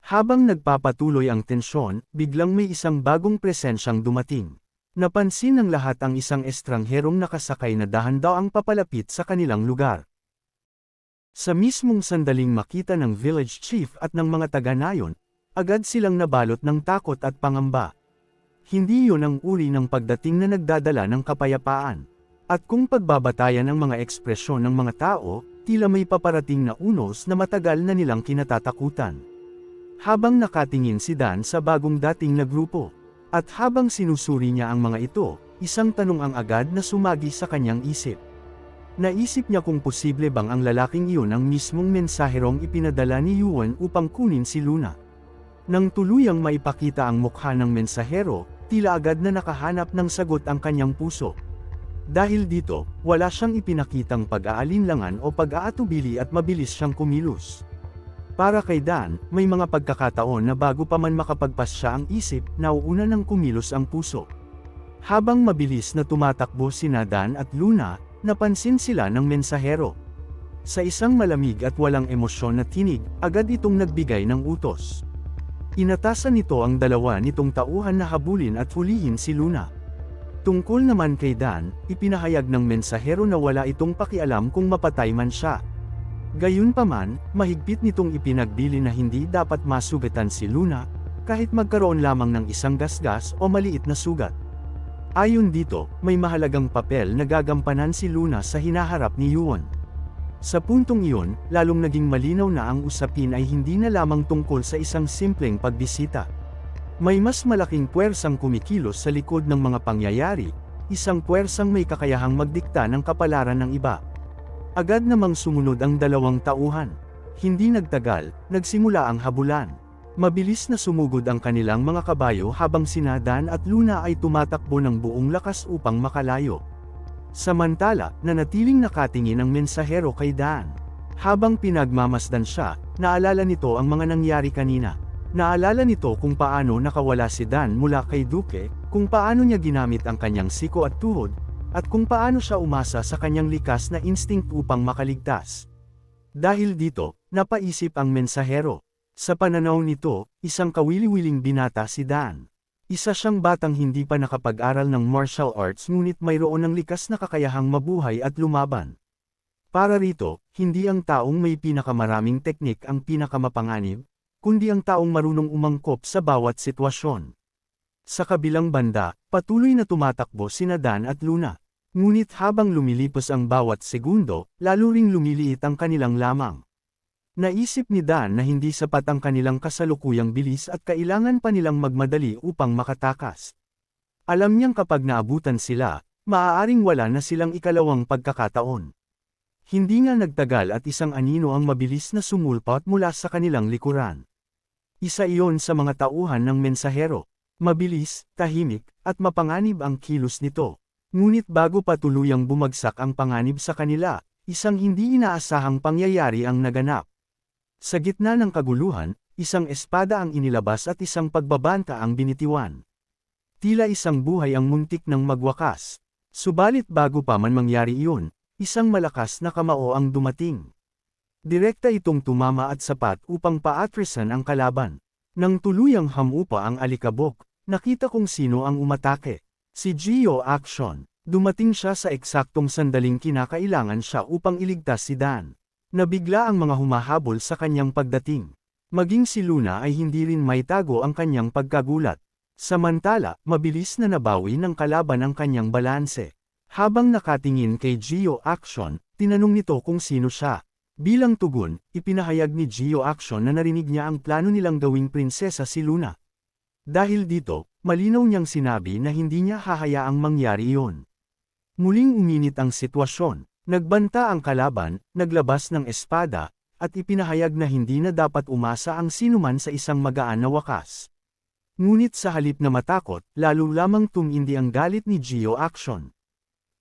Habang nagpapatuloy ang tensyon, biglang may isang bagong presensyang dumating. Napansin ng lahat ang isang estrangherong nakasakay na dahan-daang papalapit sa kanilang lugar. Sa mismong sandaling makita ng village chief at ng mga taga-nayon, agad silang nabalot ng takot at pangamba. Hindi yon ang uri ng pagdating na nagdadala ng kapayapaan. At kung pagbabatayan ang mga ekspresyon ng mga tao, tila may paparating na unos na matagal na nilang kinatatakutan. Habang nakatingin si Dan sa bagong dating na grupo, at habang sinusuri niya ang mga ito, isang tanong ang agad na sumagi sa kanyang isip. Naisip niya kung posible bang ang lalaking iyon ang mismong mensaherong ipinadala ni Yuan upang kunin si Luna. Nang tuluyang maipakita ang mukha ng mensahero, tila agad na nakahanap ng sagot ang kanyang puso. Dahil dito, wala siyang ipinakitang pag-aalinlangan o pag-aatubili at mabilis siyang kumilos. Para kay Dan, may mga pagkakataon na bago pa man makapagpas siya ang isip, nauuna nang kumilos ang puso. Habang mabilis na tumatakbo sina Dan at Luna, napansin sila ng mensahero. Sa isang malamig at walang emosyon na tinig, agad itong nagbigay ng utos. Inatasan nito ang dalawa nitong tauhan na habulin at hulihin si Luna. Tungkol naman kay Dan, ipinahayag ng mensahero na wala itong pakialam kung mapatay man siya. Gayunpaman, mahigpit nitong ipinagbili na hindi dapat masugatan si Luna, kahit magkaroon lamang ng isang gasgas o maliit na sugat. Ayon dito, may mahalagang papel na gagampanan si Luna sa hinaharap ni Yuan. Sa puntong iyon, lalong naging malinaw na ang usapin ay hindi na lamang tungkol sa isang simpleng pagbisita. May mas malaking puwersang kumikilos sa likod ng mga pangyayari, isang puwersang may kakayahang magdikta ng kapalaran ng iba. Agad namang sumunod ang dalawang tauhan. Hindi nagtagal, nagsimula ang habulan. Mabilis na sumugod ang kanilang mga kabayo habang sina Dan at Luna ay tumatakbo ng buong lakas upang makalayo. Samantala, nanatiling nakatingin ang mensahero kay Dan. Habang pinagmamasdan siya, naalala nito ang mga nangyari kanina. Naalala nito kung paano nakawala si Dan mula kay Duque, kung paano niya ginamit ang kanyang siko at tuhod, at kung paano siya umasa sa kanyang likas na instinct upang makaligtas. Dahil dito, napaisip ang mensahero. Sa pananaw nito, isang kawili-wiling binata si Dan. Isa siyang batang hindi pa nakapag-aral ng martial arts ngunit mayroon ng likas na kakayahang mabuhay at lumaban. Para rito, hindi ang taong may pinakamaraming teknik ang pinakamapanganib, kundi ang taong marunong umangkop sa bawat sitwasyon. Sa kabilang banda, patuloy na tumatakbo sina Dan at Luna. Ngunit habang lumilipos ang bawat segundo, lalo ring lumiliit ang kanilang lamang. Naisip ni Dan na hindi sapat ang kanilang kasalukuyang bilis at kailangan pa nilang magmadali upang makatakas. Alam niyang kapag naabutan sila, maaaring wala na silang ikalawang pagkakataon. Hindi nga nagtagal at isang anino ang mabilis na sumulpot mula sa kanilang likuran. Isa iyon sa mga tauhan ng mensahero. Mabilis, tahimik, at mapanganib ang kilos nito. Ngunit bago pa tuluyang bumagsak ang panganib sa kanila, isang hindi inaasahang pangyayari ang naganap. Sa gitna ng kaguluhan, isang espada ang inilabas at isang pagbabanta ang binitiwan. Tila isang buhay ang muntik ng magwakas. Subalit bago pa man mangyari iyon, isang malakas na kamao ang dumating. Direkta itong tumama at sapat upang paatrisan ang kalaban. Nang tuluyang hamupa ang alikabok, nakita kung sino ang umatake. Si Gio Action. Dumating siya sa eksaktong sandaling kinakailangan siya upang iligtas si Dan. Nabigla ang mga humahabol sa kanyang pagdating. Maging si Luna ay hindi rin maitago ang kanyang pagkagulat. Samantala, mabilis na nabawi ng kalaban ang kanyang balanse. Habang nakatingin kay Gio Action, tinanong nito kung sino siya. Bilang tugon, ipinahayag ni Gio Action na narinig niya ang plano nilang gawing prinsesa si Luna. Dahil dito, malinaw niyang sinabi na hindi niya hahayaang mangyari iyon. Muling uminit ang sitwasyon. Nagbanta ang kalaban, naglabas ng espada, at ipinahayag na hindi na dapat umasa ang sinuman sa isang magaan na wakas. Ngunit sa halip na matakot, lalo lamang tumindi ang galit ni Gio Action.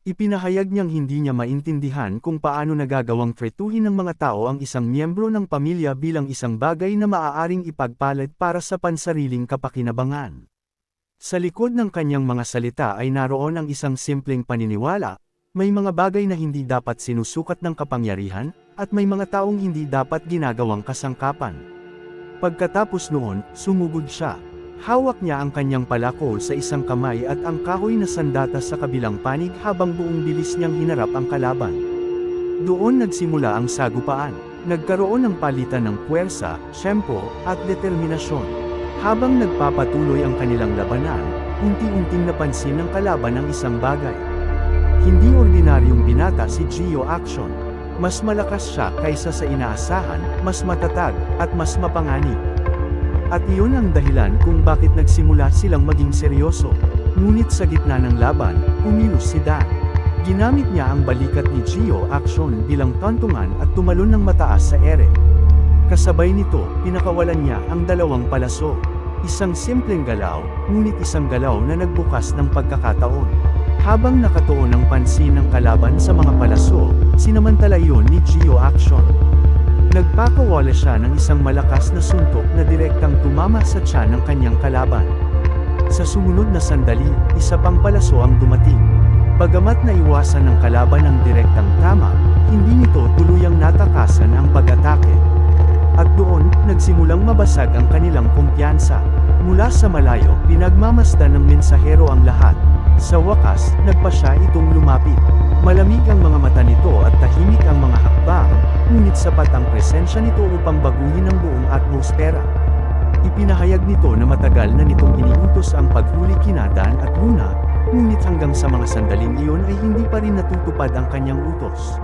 Ipinahayag niyang hindi niya maintindihan kung paano nagagawang tretuhin ng mga tao ang isang miyembro ng pamilya bilang isang bagay na maaaring ipagpalit para sa pansariling kapakinabangan. Sa likod ng kanyang mga salita ay naroon ang isang simpleng paniniwala, may mga bagay na hindi dapat sinusukat ng kapangyarihan, at may mga taong hindi dapat ginagawang kasangkapan. Pagkatapos noon, sumugod siya. Hawak niya ang kanyang palakol sa isang kamay at ang kahoy na sandata sa kabilang panig habang buong bilis niyang hinarap ang kalaban. Doon nagsimula ang sagupaan. Nagkaroon ng palitan ng puwersa, syempo, at determinasyon. Habang nagpapatuloy ang kanilang labanan, unti-unting napansin ng kalaban ang isang bagay. Hindi ordinaryong binata si Gio Action. Mas malakas siya kaysa sa inaasahan, mas matatag, at mas mapanganib. At iyon ang dahilan kung bakit nagsimula silang maging seryoso. Ngunit sa gitna ng laban, umilos si Dan. Ginamit niya ang balikat ni Gio Action bilang tantungan at tumalon ng mataas sa ere. Kasabay nito, pinakawalan niya ang dalawang palaso. Isang simpleng galaw, ngunit isang galaw na nagbukas ng pagkakataon. Habang nakatuon ang pansin ng kalaban sa mga palaso, sinamantala iyon ni Gio Action. Nagpakawala siya ng isang malakas na suntok na direktang tumama sa tiyan ng kanyang kalaban. Sa sumunod na sandali, isa pang palaso ang dumating. Bagamat naiwasan ng kalaban ang direktang tama, hindi nito tuluyang natakasan ang pag-atake. At doon, nagsimulang mabasag ang kanilang kumpiyansa. Mula sa malayo, pinagmamasdan ng mensahero ang lahat. Sa wakas, nagpa siya itong lumapit. Malamig ang mga mata nito at tahimik ang mga hakbang, ngunit sapat ang presensya nito upang baguhin ang buong atmosfera. Ipinahayag nito na matagal na nitong iniutos ang paghuli kina Dan at Luna, ngunit hanggang sa mga sandaling iyon ay hindi pa rin natutupad ang kanyang utos.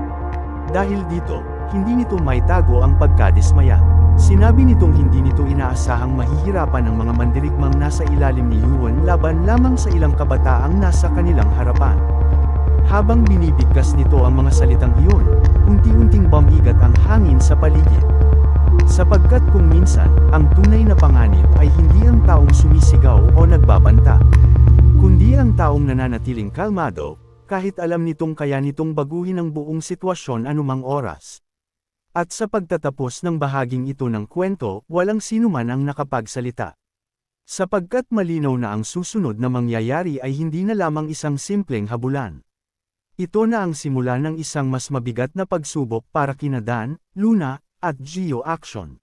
Dahil dito, hindi nito maitago ang pagkadismaya. Sinabi nitong hindi nito inaasahang mahihirapan ang mga mandirigmang nasa ilalim ni Yuan laban lamang sa ilang kabataang nasa kanilang harapan. Habang binibigkas nito ang mga salitang iyon, unti-unting bumigat ang hangin sa paligid. Sapagkat kung minsan, ang tunay na panganib ay hindi ang taong sumisigaw o nagbabanta, kundi ang taong nananatiling kalmado, kahit alam nitong kaya nitong baguhin ang buong sitwasyon anumang oras. At sa pagtatapos ng bahaging ito ng kwento, walang sinuman ang nakapagsalita. Sapagkat malinaw na ang susunod na mangyayari ay hindi na lamang isang simpleng habulan. Ito na ang simula ng isang mas mabigat na pagsubok para kina Dan, Luna, at Gio Action.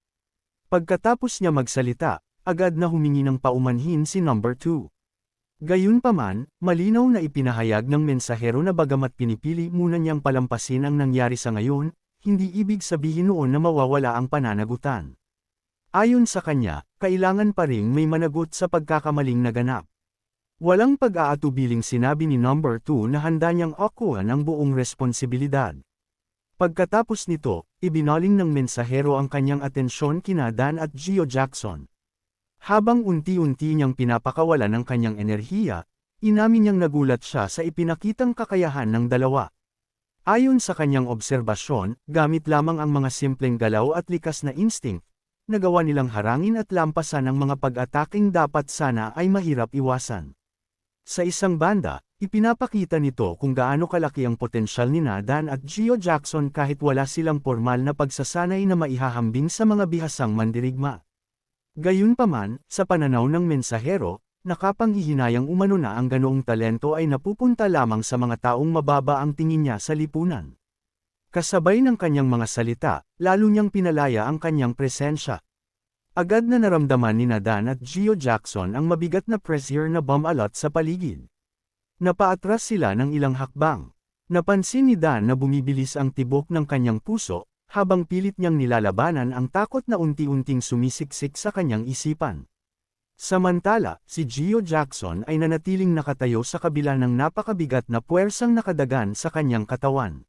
Pagkatapos niya magsalita, agad na humingi ng paumanhin si number 2. Gayunpaman, malinaw na ipinahayag ng mensahero na bagamat pinipili muna niyang palampasin ang nangyari sa ngayon, hindi ibig sabihin noon na mawawala ang pananagutan. Ayon sa kanya, kailangan pa ring may managot sa pagkakamaling naganap. Walang pag-aatubiling sinabi ni number 2 na handa niyang akuhan ang buong responsibilidad. Pagkatapos nito, ibinaling ng mensahero ang kanyang atensyon kina Dan at Gio Jackson. Habang unti-unti niyang pinapakawalan ang kanyang enerhiya, inamin niyang nagulat siya sa ipinakitang kakayahan ng dalawa. Ayon sa kanyang obserbasyon, gamit lamang ang mga simpleng galaw at likas na instinct, nagawa nilang harangin at lampasan ang mga pag-ataking dapat sana ay mahirap iwasan. Sa isang banda, ipinapakita nito kung gaano kalaki ang potensyal ni Dan at Gio Jackson kahit wala silang formal na pagsasanay na maihahambing sa mga bihasang mandirigma. Gayunpaman, sa pananaw ng mensahero, nakapanghihinayang umano na ang ganoong talento ay napupunta lamang sa mga taong mababa ang tingin niya sa lipunan. Kasabay ng kanyang mga salita, lalo niyang pinalaya ang kanyang presensya. Agad na naramdaman ni Dan at Gio Jackson ang mabigat na pressure na bumalot sa paligid. Napaatras sila ng ilang hakbang. Napansin ni Dan na bumibilis ang tibok ng kanyang puso, habang pilit niyang nilalabanan ang takot na unti-unting sumisiksik sa kanyang isipan. Samantala, si Gio Jackson ay nanatiling nakatayo sa kabila ng napakabigat na puwersang nakadagan sa kanyang katawan.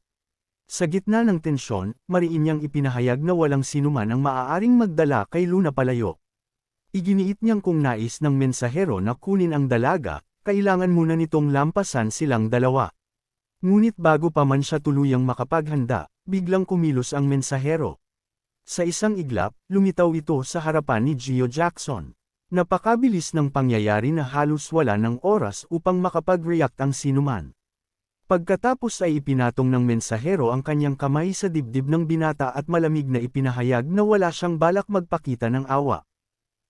Sa gitna ng tensyon, mariin niyang ipinahayag na walang sinuman ang maaaring magdala kay Luna palayo. Iginiit niyang kung nais ng mensahero na kunin ang dalaga, kailangan muna nitong lampasan silang dalawa. Ngunit bago pa man siya tuluyang makapaghanda, biglang kumilos ang mensahero. Sa isang iglap, lumitaw ito sa harapan ni Gio Jackson. Napakabilis ng pangyayari na halos wala ng oras upang makapag-react ang sinuman. Pagkatapos ay ipinatong ng mensahero ang kanyang kamay sa dibdib ng binata at malamig na ipinahayag na wala siyang balak magpakita ng awa.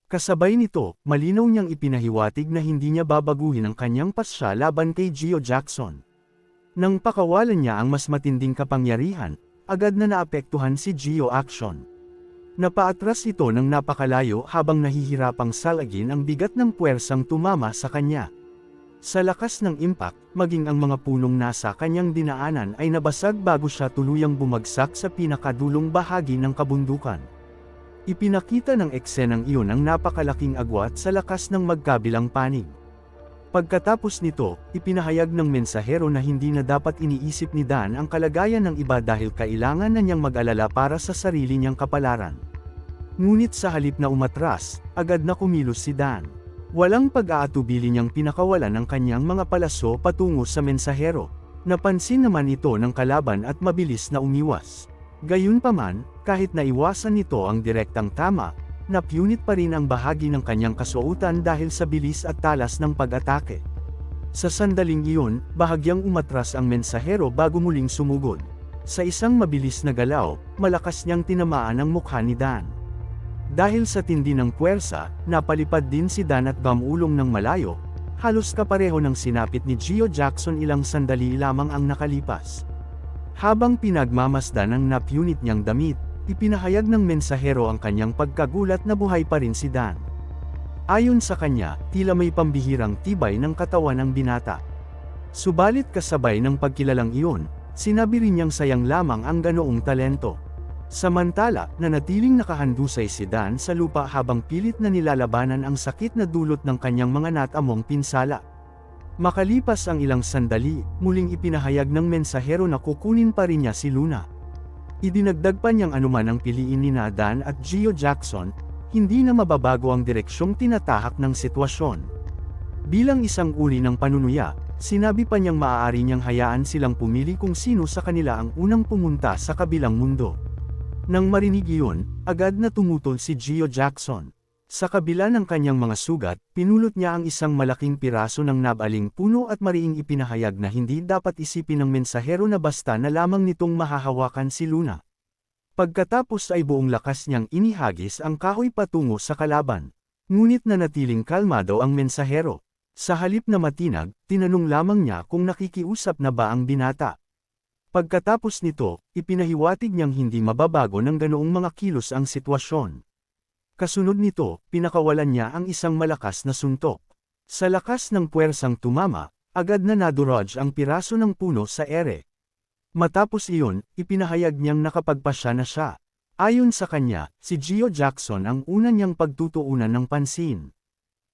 Kasabay nito, malinaw niyang ipinahiwatig na hindi niya babaguhin ang kanyang pasya laban kay Gio Jackson. Nang pakawalan niya ang mas matinding kapangyarihan, agad na naapektuhan si Gio Action. Napaatras ito ng napakalayo habang nahihirapang salagin ang bigat ng puwersang tumama sa kanya. Sa lakas ng impact, maging ang mga punong nasa kanyang dinaanan ay nabasag bago siya tuluyang bumagsak sa pinakadulong bahagi ng kabundukan. Ipinakita ng eksenang iyon ang napakalaking agwat sa lakas ng magkabilang panig. Pagkatapos nito, ipinahayag ng mensahero na hindi na dapat iniisip ni Dan ang kalagayan ng iba dahil kailangan na niyang mag-alala para sa sarili niyang kapalaran. Ngunit sa halip na umatras, agad na kumilos si Dan. Walang pag-aatubili niyang pinakawalan ang kanyang mga palaso patungo sa mensahero. Napansin naman ito ng kalaban at mabilis na umiwas. Gayunpaman, kahit naiwasan nito ang direktang tama, napunit pa rin ang bahagi ng kanyang kasuotan dahil sa bilis at talas ng pag-atake. Sa sandaling iyon, bahagyang umatras ang mensahero bago muling sumugod. Sa isang mabilis na galaw, malakas niyang tinamaan ang mukha ni Dan. Dahil sa tindi ng puwersa, napalipad din si Dan at bumulong ng malayo, halos kapareho ng sinapit ni Gio Jackson ilang sandali lamang ang nakalipas. Habang pinagmamasdan ang napunit niyang damit, ipinahayag ng mensahero ang kanyang pagkagulat na buhay pa rin si Dan. Ayon sa kanya, tila may pambihirang tibay ng katawan ng binata. Subalit kasabay ng pagkilalang iyon, sinabi rin niyang sayang lamang ang ganoong talento. Samantala, nanatiling nakahandusay si Dan sa lupa habang pilit na nilalabanan ang sakit na dulot ng kanyang mga natamong pinsala. Makalipas ang ilang sandali, muling ipinahayag ng mensahero na kukunin pa rin niya si Luna. Idinagdag pa niyang anuman ang piliin ni Dan at Gio Jackson, hindi na mababago ang direksyong tinatahak ng sitwasyon. Bilang isang uri ng panunuya, sinabi pa niyang maaari niyang hayaan silang pumili kung sino sa kanila ang unang pumunta sa kabilang mundo. Nang marinig iyon, agad na tumutol si Gio Jackson. Sa kabila ng kanyang mga sugat, pinulot niya ang isang malaking piraso ng nabaling puno at mariing ipinahayag na hindi dapat isipin ng mensahero na basta na lamang nitong mahahawakan si Luna. Pagkatapos ay buong lakas niyang inihagis ang kahoy patungo sa kalaban. Ngunit nanatiling kalmado ang mensahero. Sa halip na matinag, tinanong lamang niya kung nakikiusap na ba ang binata. Pagkatapos nito, ipinahiwatig niyang hindi mababago ng ganoong mga kilos ang sitwasyon. Kasunod nito, pinakawalan niya ang isang malakas na suntok. Sa lakas ng puwersang tumama, agad na nadurog ang piraso ng puno sa ere. Matapos iyon, ipinahayag niyang nakapagpasya na siya. Ayon sa kanya, si Gio Jackson ang una niyang pagtutuunan ng pansin.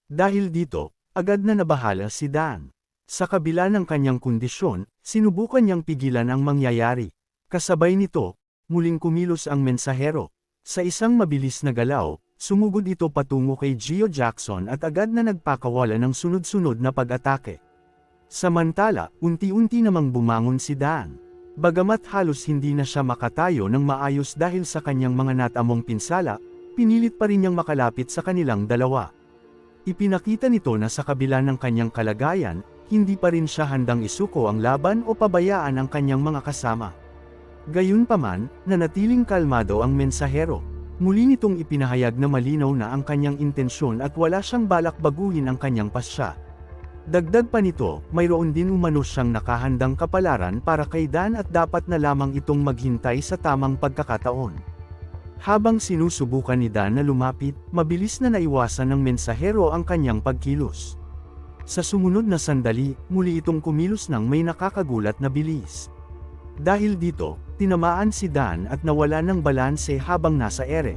Dahil dito, agad na nabahala si Dan. Sa kabila ng kanyang kondisyon, sinubukan niyang pigilan ang mangyayari. Kasabay nito, muling kumilos ang mensahero. Sa isang mabilis na galaw, sumugod ito patungo kay Gio Jackson at agad na nagpakawala ng sunod-sunod na pag-atake. Samantala, unti-unti namang bumangon si Dan. Bagamat halos hindi na siya makatayo ng maayos dahil sa kanyang mga natamong pinsala, pinilit pa rin niyang makalapit sa kanilang dalawa. Ipinakita nito na sa kabila ng kanyang kalagayan, hindi pa rin siya handang isuko ang laban o pabayaan ang kanyang mga kasama. Gayunpaman, nanatiling kalmado ang mensahero. Muli nitong ipinahayag na malinaw na ang kanyang intensyon at wala siyang balak baguhin ang kanyang pasya. Dagdag pa nito, mayroon din umano siyang nakahandang kapalaran para kay Dan at dapat na lamang itong maghintay sa tamang pagkakataon. Habang sinusubukan ni Dan na lumapit, mabilis na naiwasan ng mensahero ang kanyang pagkilos. Sa sumunod na sandali, muli itong kumilos ng may nakakagulat na bilis. Dahil dito, tinamaan si Dan at nawala ng balanse habang nasa ere.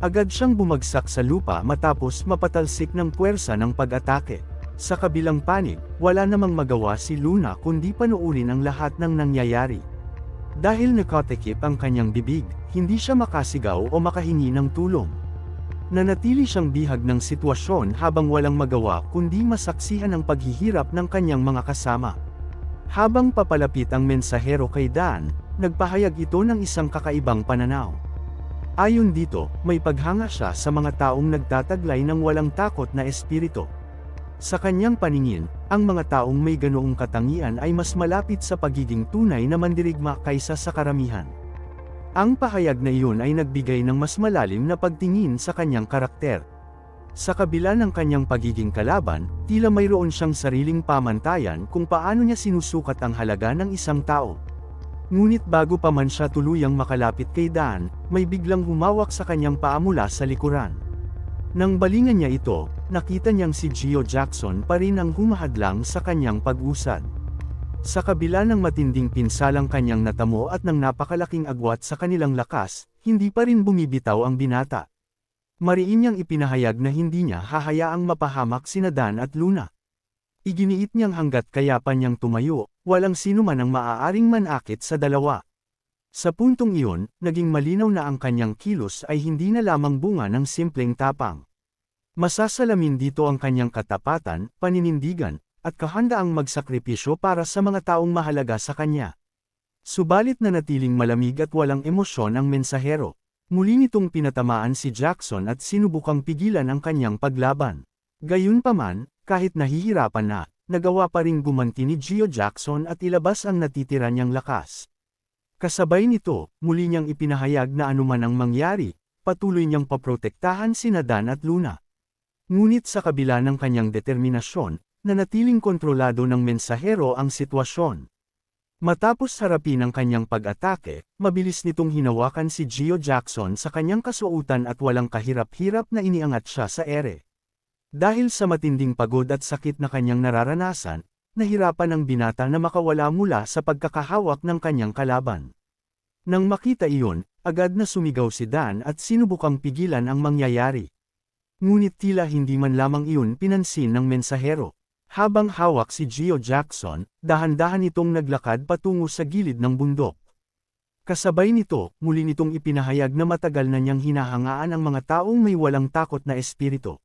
Agad siyang bumagsak sa lupa matapos mapatalsik ng puwersa ng pag-atake. Sa kabilang panig, wala namang magawa si Luna kundi panuurin ang lahat ng nangyayari. Dahil nakatikip ang kanyang bibig, hindi siya makasigaw o makahingi ng tulong. Nanatili siyang bihag ng sitwasyon habang walang magawa kundi masaksihan ang paghihirap ng kanyang mga kasama. Habang papalapit ang mensahero kay Dan, nagpahayag ito ng isang kakaibang pananaw. Ayon dito, may paghanga siya sa mga taong nagtataglay ng walang takot na espiritu. Sa kanyang paningin, ang mga taong may ganoong katangian ay mas malapit sa pagiging tunay na mandirigma kaysa sa karamihan. Ang pahayag na iyon ay nagbigay ng mas malalim na pagtingin sa kanyang karakter. Sa kabila ng kanyang pagiging kalaban, tila mayroon siyang sariling pamantayan kung paano niya sinusukat ang halaga ng isang tao. Ngunit bago pa man siya tuluyang makalapit kay Dan, may biglang humawak sa kanyang paa mula sa likuran. Nang balingan niya ito, nakita niyang si Gio Jackson pa rin ang humahadlang sa kanyang pag-usad. Sa kabila ng matinding pinsalang kanyang natamo at ng napakalaking agwat sa kanilang lakas, hindi pa rin bumibitaw ang binata. Mariin niyang ipinahayag na hindi niya hahayaang mapahamak sina Dan at Luna. Iginiit niyang hanggat kaya pa niyang tumayo, walang sino man ang maaaring manakit sa dalawa. Sa puntong iyon, naging malinaw na ang kanyang kilos ay hindi na lamang bunga ng simpleng tapang. Masasalamin dito ang kanyang katapatan, paninindigan, at kahandaang magsakripisyo para sa mga taong mahalaga sa kanya. Subalit nanatiling malamig at walang emosyon ang mensahero. Muli nitong pinatamaan si Jackson at sinubukang pigilan ang kanyang paglaban. Gayunpaman, kahit nahihirapan na, nagawa pa ring gumanti ni Gio Jackson at ilabas ang natitira niyang lakas. Kasabay nito, muli niyang ipinahayag na anuman ang mangyari, patuloy niyang paprotektahan sina Dan at Luna. Ngunit sa kabila ng kanyang determinasyon, nanatiling kontrolado ng mensahero ang sitwasyon. Matapos harapin ang kanyang pag-atake, mabilis nitong hinawakan si Gio Jackson sa kanyang kasuotan at walang kahirap-hirap na iniangat siya sa ere. Dahil sa matinding pagod at sakit na kanyang nararanasan, nahirapan ang binata na makawala mula sa pagkakahawak ng kanyang kalaban. Nang makita iyon, agad na sumigaw si Dan at sinubukang pigilan ang mangyayari. Ngunit tila hindi man lamang iyon pinansin ng mensahero. Habang hawak si Gio Jackson, dahan-dahan itong naglakad patungo sa gilid ng bundok. Kasabay nito, muli nitong ipinahayag na matagal na niyang hinahangaan ang mga taong may walang takot na espiritu.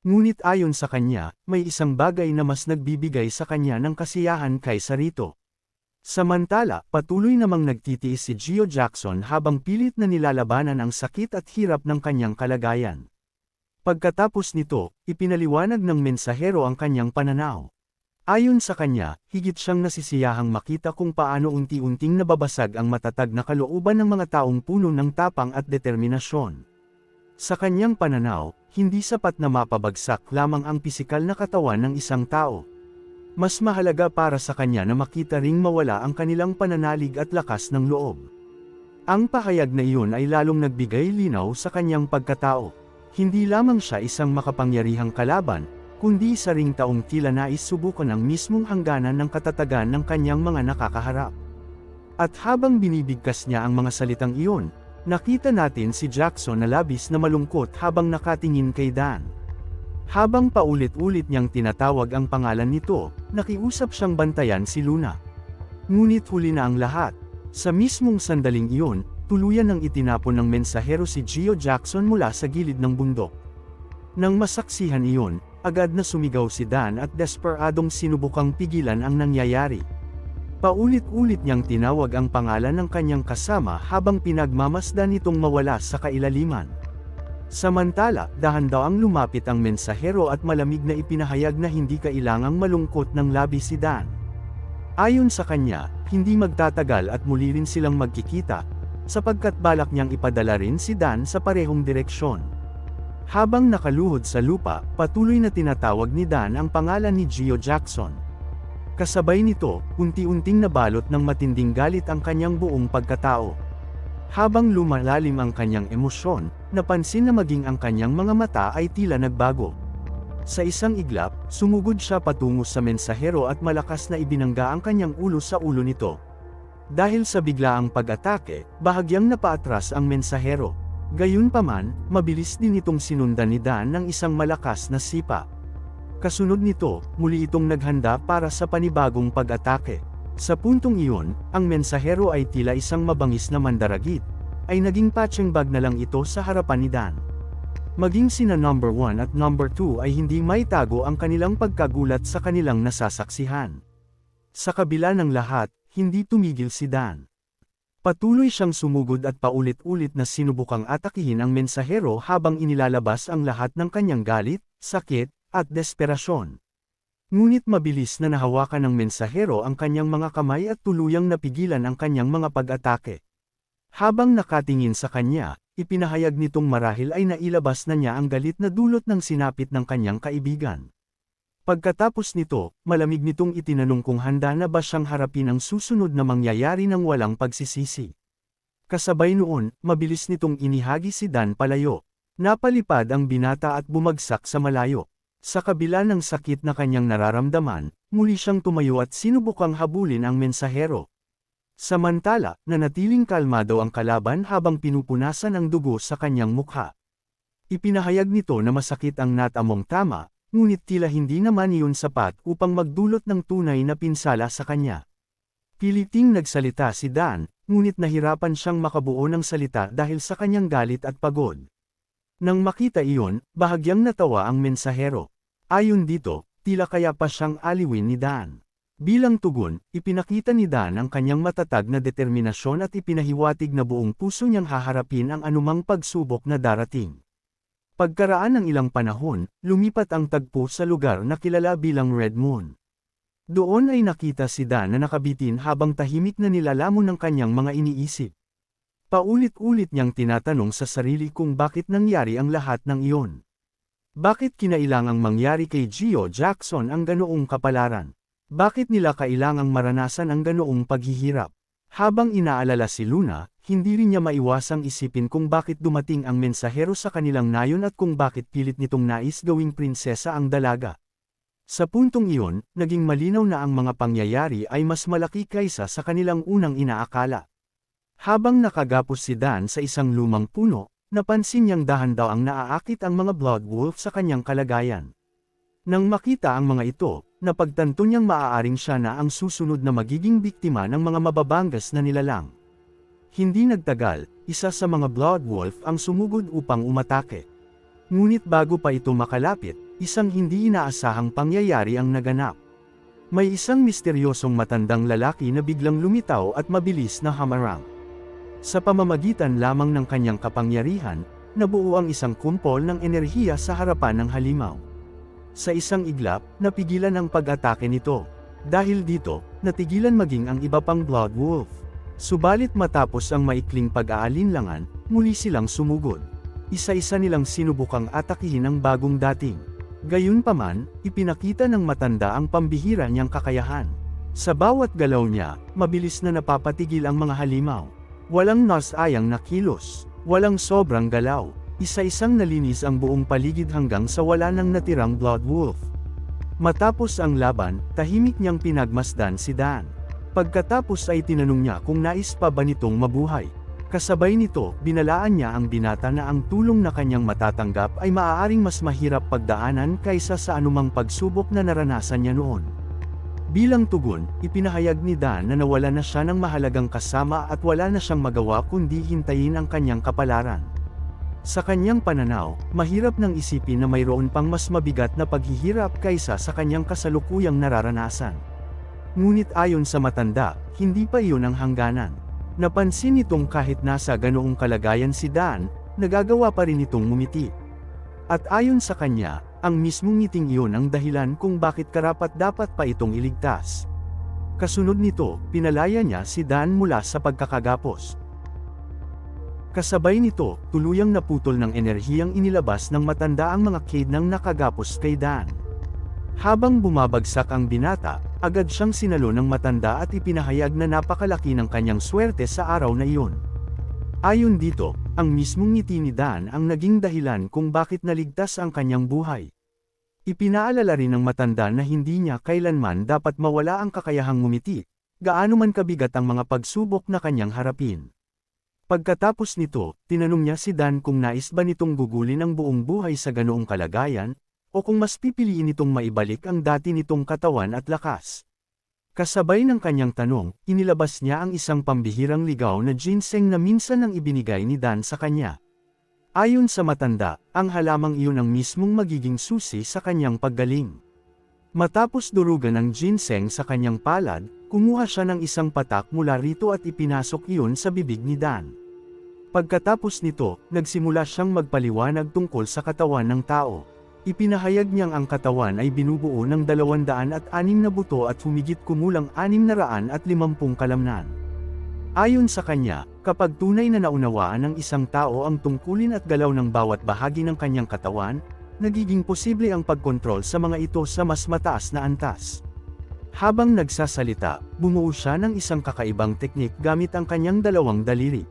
Ngunit ayon sa kanya, may isang bagay na mas nagbibigay sa kanya ng kasiyahan kaysa rito. Samantala, patuloy namang nagtitiis si Gio Jackson habang pilit na nilalabanan ang sakit at hirap ng kanyang kalagayan. Pagkatapos nito, ipinaliwanag ng mensahero ang kanyang pananaw. Ayon sa kanya, higit siyang nasisiyahang makita kung paano unti-unting nababasag ang matatag na kalooban ng mga taong puno ng tapang at determinasyon. Sa kanyang pananaw, hindi sapat na mapabagsak lamang ang pisikal na katawan ng isang tao. Mas mahalaga para sa kanya na makita ring mawala ang kanilang pananalig at lakas ng loob. Ang pahayag na iyon ay lalong nagbigay linaw sa kanyang pagkatao. Hindi lamang siya isang makapangyarihang kalaban, kundi isa ring taong tila nais subukan ang mismong hangganan ng katatagan ng kanyang mga nakakaharap. At habang binibigkas niya ang mga salitang iyon, nakita natin si Jackson na labis na malungkot habang nakatingin kay Dan. Habang paulit-ulit niyang tinatawag ang pangalan nito, nakiusap siyang bantayan si Luna. Ngunit huli na ang lahat. Sa mismong sandaling iyon, tuluyan nang itinapon ng mensahero si Gio Jackson mula sa gilid ng bundok. Nang masaksihan iyon, agad na sumigaw si Dan at desperadong sinubukang pigilan ang nangyayari. Paulit-ulit niyang tinawag ang pangalan ng kanyang kasama habang pinagmamasdan nitong mawala sa kailaliman. Samantala, dahan daw ang lumapit ang mensahero at malamig na ipinahayag na hindi kailangang malungkot ng labis si Dan. Ayon sa kanya, hindi magtatagal at muli rin silang magkikita, sapagkat balak niyang ipadala rin si Dan sa parehong direksyon. Habang nakaluhod sa lupa, patuloy na tinatawag ni Dan ang pangalan ni Gio Jackson. Kasabay nito, unti-unting nabalot ng matinding galit ang kanyang buong pagkatao. Habang lumalalim ang kanyang emosyon, napansin na maging ang kanyang mga mata ay tila nagbago. Sa isang iglap, sumugod siya patungo sa mensahero at malakas na ibinangga ang kanyang ulo sa ulo nito. Dahil sa biglaang pag-atake, bahagyang napaatras ang mensahero. Gayunpaman, mabilis din itong sinundan ni Dan ng isang malakas na sipa. Kasunod nito, muli itong naghanda para sa panibagong pag-atake. Sa puntong iyon, ang mensahero ay tila isang mabangis na mandaragit, ay naging punching bag na lang ito sa harapan ni Dan. Maging sina number 1 at number 2 ay hindi maitago ang kanilang pagkagulat sa kanilang nasasaksihan. Sa kabila ng lahat, hindi tumigil si Dan. Patuloy siyang sumugod at paulit-ulit na sinubukang atakihin ang mensahero habang inilalabas ang lahat ng kanyang galit, sakit, at desperasyon. Ngunit mabilis na nahawakan ng mensahero ang kanyang mga kamay at tuluyang napigilan ang kanyang mga pag-atake. Habang nakatingin sa kanya, ipinahayag nitong marahil ay nailabas na niya ang galit na dulot ng sinapit ng kanyang kaibigan. Pagkatapos nito, malamig nitong itinanong kung handa na ba siyang harapin ang susunod na mangyayari ng walang pagsisisi. Kasabay noon, mabilis nitong inihagi si Dan palayo. Napalipad ang binata at bumagsak sa malayo. Sa kabila ng sakit na kanyang nararamdaman, muli siyang tumayo at sinubukang habulin ang mensahero. Samantala, nanatiling kalmado ang kalaban habang pinupunasan ang dugo sa kanyang mukha. Ipinahayag nito na masakit ang natamong tama, ngunit tila hindi naman iyon sapat upang magdulot ng tunay na pinsala sa kanya. Piliting nagsalita si Dan, ngunit nahirapan siyang makabuo ng salita dahil sa kanyang galit at pagod. Nang makita iyon, bahagyang natawa ang mensahero. Ayon dito, tila kaya pa siyang aliwin ni Dan. Bilang tugon, ipinakita ni Dan ang kanyang matatag na determinasyon at ipinahiwatig na buong puso niyang haharapin ang anumang pagsubok na darating. Pagkaraan ng ilang panahon, lumipat ang tagpo sa lugar na kilala bilang Red Moon. Doon ay nakita si Dan na nakabitin habang tahimik na nilalamon ng kanyang mga iniisip. Paulit-ulit niyang tinatanong sa sarili kung bakit nangyari ang lahat ng iyon. Bakit kinailangang mangyari kay Gio Jackson ang ganoong kapalaran? Bakit nila kailangang maranasan ang ganoong paghihirap? Habang inaalala si Luna, hindi rin niya maiwasang isipin kung bakit dumating ang mensahero sa kanilang nayon at kung bakit pilit nitong nais gawing prinsesa ang dalaga. Sa puntong iyon, naging malinaw na ang mga pangyayari ay mas malaki kaysa sa kanilang unang inaakala. Habang nakagapos si Dan sa isang lumang puno, napansin niyang dahan daw ang naaakit ang mga blood wolf sa kanyang kalagayan. Nang makita ang mga ito, napagtanto niyang maaaring siya na ang susunod na magiging biktima ng mga mababanggas na nilalang. Hindi nagtagal, isa sa mga blood wolf ang sumugod upang umatake. Ngunit bago pa ito makalapit, isang hindi inaasahang pangyayari ang naganap. May isang misteryosong matandang lalaki na biglang lumitaw at mabilis na hamarang. Sa pamamagitan lamang ng kanyang kapangyarihan, nabuo ang isang kumpol ng enerhiya sa harapan ng halimaw. Sa isang iglap, napigilan ang pag-atake nito. Dahil dito, natigilan maging ang iba pang blood wolf. Subalit matapos ang maikling pag-aalinlangan, muli silang sumugod. Isa-isa nilang sinubukang atakihin ang bagong dating. Gayunpaman, ipinakita ng matanda ang pambihira niyang kakayahan. Sa bawat galaw niya, mabilis na napapatigil ang mga halimaw. Walang nasayang na kilos, walang sobrang galaw. Isa-isang nalinis ang buong paligid hanggang sa wala nang natirang blood wolf. Matapos ang laban, tahimik niyang pinagmasdan si Dan. Pagkatapos ay tinanong niya kung nais pa ba nitong mabuhay. Kasabay nito, binalaan niya ang binata na ang tulong na kanyang matatanggap ay maaaring mas mahirap pagdaanan kaysa sa anumang pagsubok na naranasan niya noon. Bilang tugon, ipinahayag ni Dan na nawala na siya ng mahalagang kasama at wala na siyang magawa kundi hintayin ang kanyang kapalaran. Sa kanyang pananaw, mahirap nang isipin na mayroon pang mas mabigat na paghihirap kaysa sa kanyang kasalukuyang nararanasan. Ngunit ayon sa matanda, hindi pa iyon ang hangganan. Napansin nitong kahit nasa ganoong kalagayan si Dan, nagagawa pa rin itong ngumiti. At ayon sa kanya, ang mismong ngiting iyon ang dahilan kung bakit karapat-dapat pa itong iligtas. Kasunod nito, pinalaya niya si Dan mula sa pagkakagapos. Kasabay nito, tuluyang naputol ng enerhiyang inilabas ng matanda ang mga Cade nang nakagapos kay Dan. Habang bumabagsak ang binata, agad siyang sinalo ng matanda at ipinahayag na napakalaki ng kanyang swerte sa araw na iyon. Ayon dito, ang mismong ngiti ni Dan ang naging dahilan kung bakit naligtas ang kanyang buhay. Ipinaalala rin ng matanda na hindi niya kailanman dapat mawala ang kakayahang ngumiti, gaano man kabigat ang mga pagsubok na kanyang harapin. Pagkatapos nito, tinanong niya si Dan kung nais ba nitong gugulin ang buong buhay sa ganoong kalagayan, o kung mas pipiliin nitong maibalik ang dati nitong katawan at lakas. Kasabay ng kanyang tanong, inilabas niya ang isang pambihirang ligaw na ginseng na minsan nang ibinigay ni Dan sa kanya. Ayon sa matanda, ang halamang iyon ang mismong magiging susi sa kanyang paggaling. Matapos durugan ang ginseng sa kanyang palad, kumuha siya ng isang patak mula rito at ipinasok iyon sa bibig ni Dan. Pagkatapos nito, nagsimula siyang magpaliwanag tungkol sa katawan ng tao. Ipinahayag niyang ang katawan ay binubuo ng 206 na buto at humigit kumulang 650 kalamnan. Ayon sa kanya, kapag tunay na naunawaan ng isang tao ang tungkulin at galaw ng bawat bahagi ng kanyang katawan, nagiging posible ang pagkontrol sa mga ito sa mas mataas na antas. Habang nagsasalita, bumuo siya ng isang kakaibang teknik gamit ang kanyang dalawang daliri.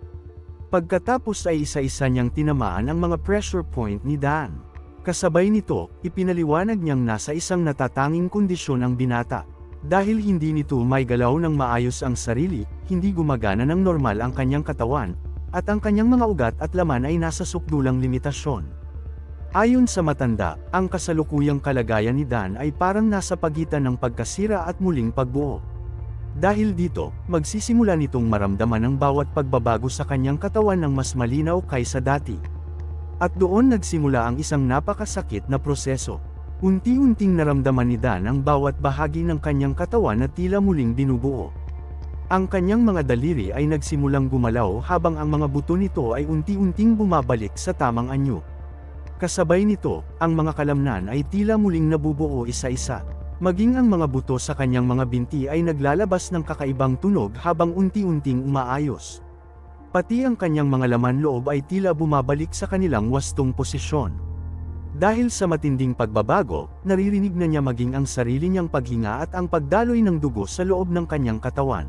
Pagkatapos ay isa-isa niyang tinamaan ang mga pressure point ni Dan. Kasabay nito, ipinaliwanag niyang nasa isang natatanging kondisyon ang binata. Dahil hindi nito may galaw ng maayos ang sarili, hindi gumagana ng normal ang kanyang katawan, at ang kanyang mga ugat at laman ay nasa sukdulang limitasyon. Ayon sa matanda, ang kasalukuyang kalagayan ni Dan ay parang nasa pagitan ng pagkasira at muling pagbuo. Dahil dito, magsisimula nitong maramdaman ang bawat pagbabago sa kanyang katawan ng mas malinaw kaysa dati. At doon nagsimula ang isang napakasakit na proseso. Unti-unting naramdaman ni Dan ang bawat bahagi ng kanyang katawan na tila muling binubuo. Ang kanyang mga daliri ay nagsimulang gumalaw habang ang mga buto nito ay unti-unting bumabalik sa tamang anyo. Kasabay nito, ang mga kalamnan ay tila muling nabubuo isa-isa. Maging ang mga buto sa kanyang mga binti ay naglalabas ng kakaibang tunog habang unti-unting umaayos. Pati ang kanyang mga laman loob ay tila bumabalik sa kanilang wastong posisyon. Dahil sa matinding pagbabago, naririnig na niya maging ang sarili niyang paghinga at ang pagdaloy ng dugo sa loob ng kanyang katawan.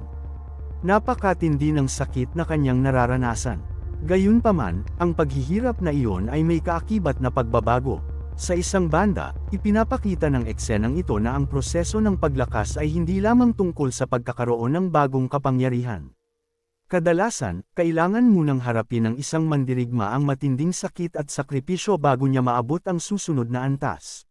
Napakatindi ng sakit na kanyang nararanasan. Gayunpaman, ang paghihirap na iyon ay may kaakibat na pagbabago. Sa isang banda, ipinapakita ng eksenang ito na ang proseso ng paglakas ay hindi lamang tungkol sa pagkakaroon ng bagong kapangyarihan. Kadalasan, kailangan munang harapin ng isang mandirigma ang matinding sakit at sakripisyo bago niya maabot ang susunod na antas.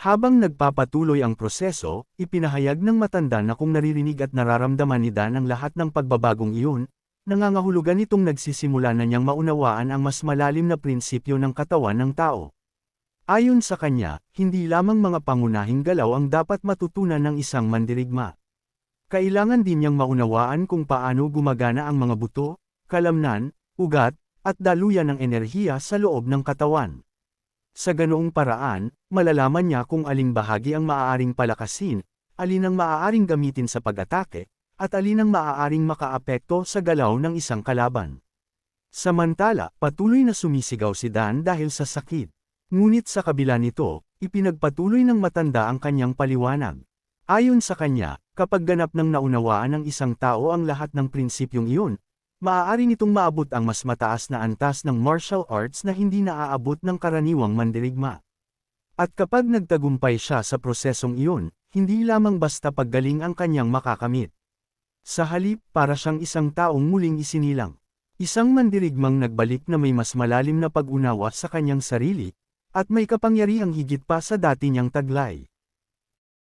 Habang nagpapatuloy ang proseso, ipinahayag ng matanda na kung naririnig at nararamdaman ni Dan ang lahat ng pagbabagong iyon, nangangahulugan itong nagsisimula na niyang maunawaan ang mas malalim na prinsipyo ng katawan ng tao. Ayon sa kanya, hindi lamang mga pangunahing galaw ang dapat matutunan ng isang mandirigma. Kailangan din niyang maunawaan kung paano gumagana ang mga buto, kalamnan, ugat, at daluyan ng enerhiya sa loob ng katawan. Sa ganoong paraan, malalaman niya kung aling bahagi ang maaaring palakasin, alin ang maaaring gamitin sa pag-atake, at alin ang maaaring makaapekto sa galaw ng isang kalaban. Samantala, patuloy na sumisigaw si Dan dahil sa sakit. Ngunit sa kabila nito, ipinagpatuloy ng matanda ang kanyang paliwanag. Ayon sa kanya, kapag ganap ng naunawaan ng isang tao ang lahat ng prinsipyong iyon, maaari nitong maabot ang mas mataas na antas ng martial arts na hindi naaabot ng karaniwang mandirigma. At kapag nagtagumpay siya sa prosesong iyon, hindi lamang basta paggaling ang kanyang makakamit. Sa halip, para siyang isang taong muling isinilang. Isang mandirigmang nagbalik na may mas malalim na pag-unawa sa kanyang sarili, at may kapangyarihang higit pa sa dati niyang taglay.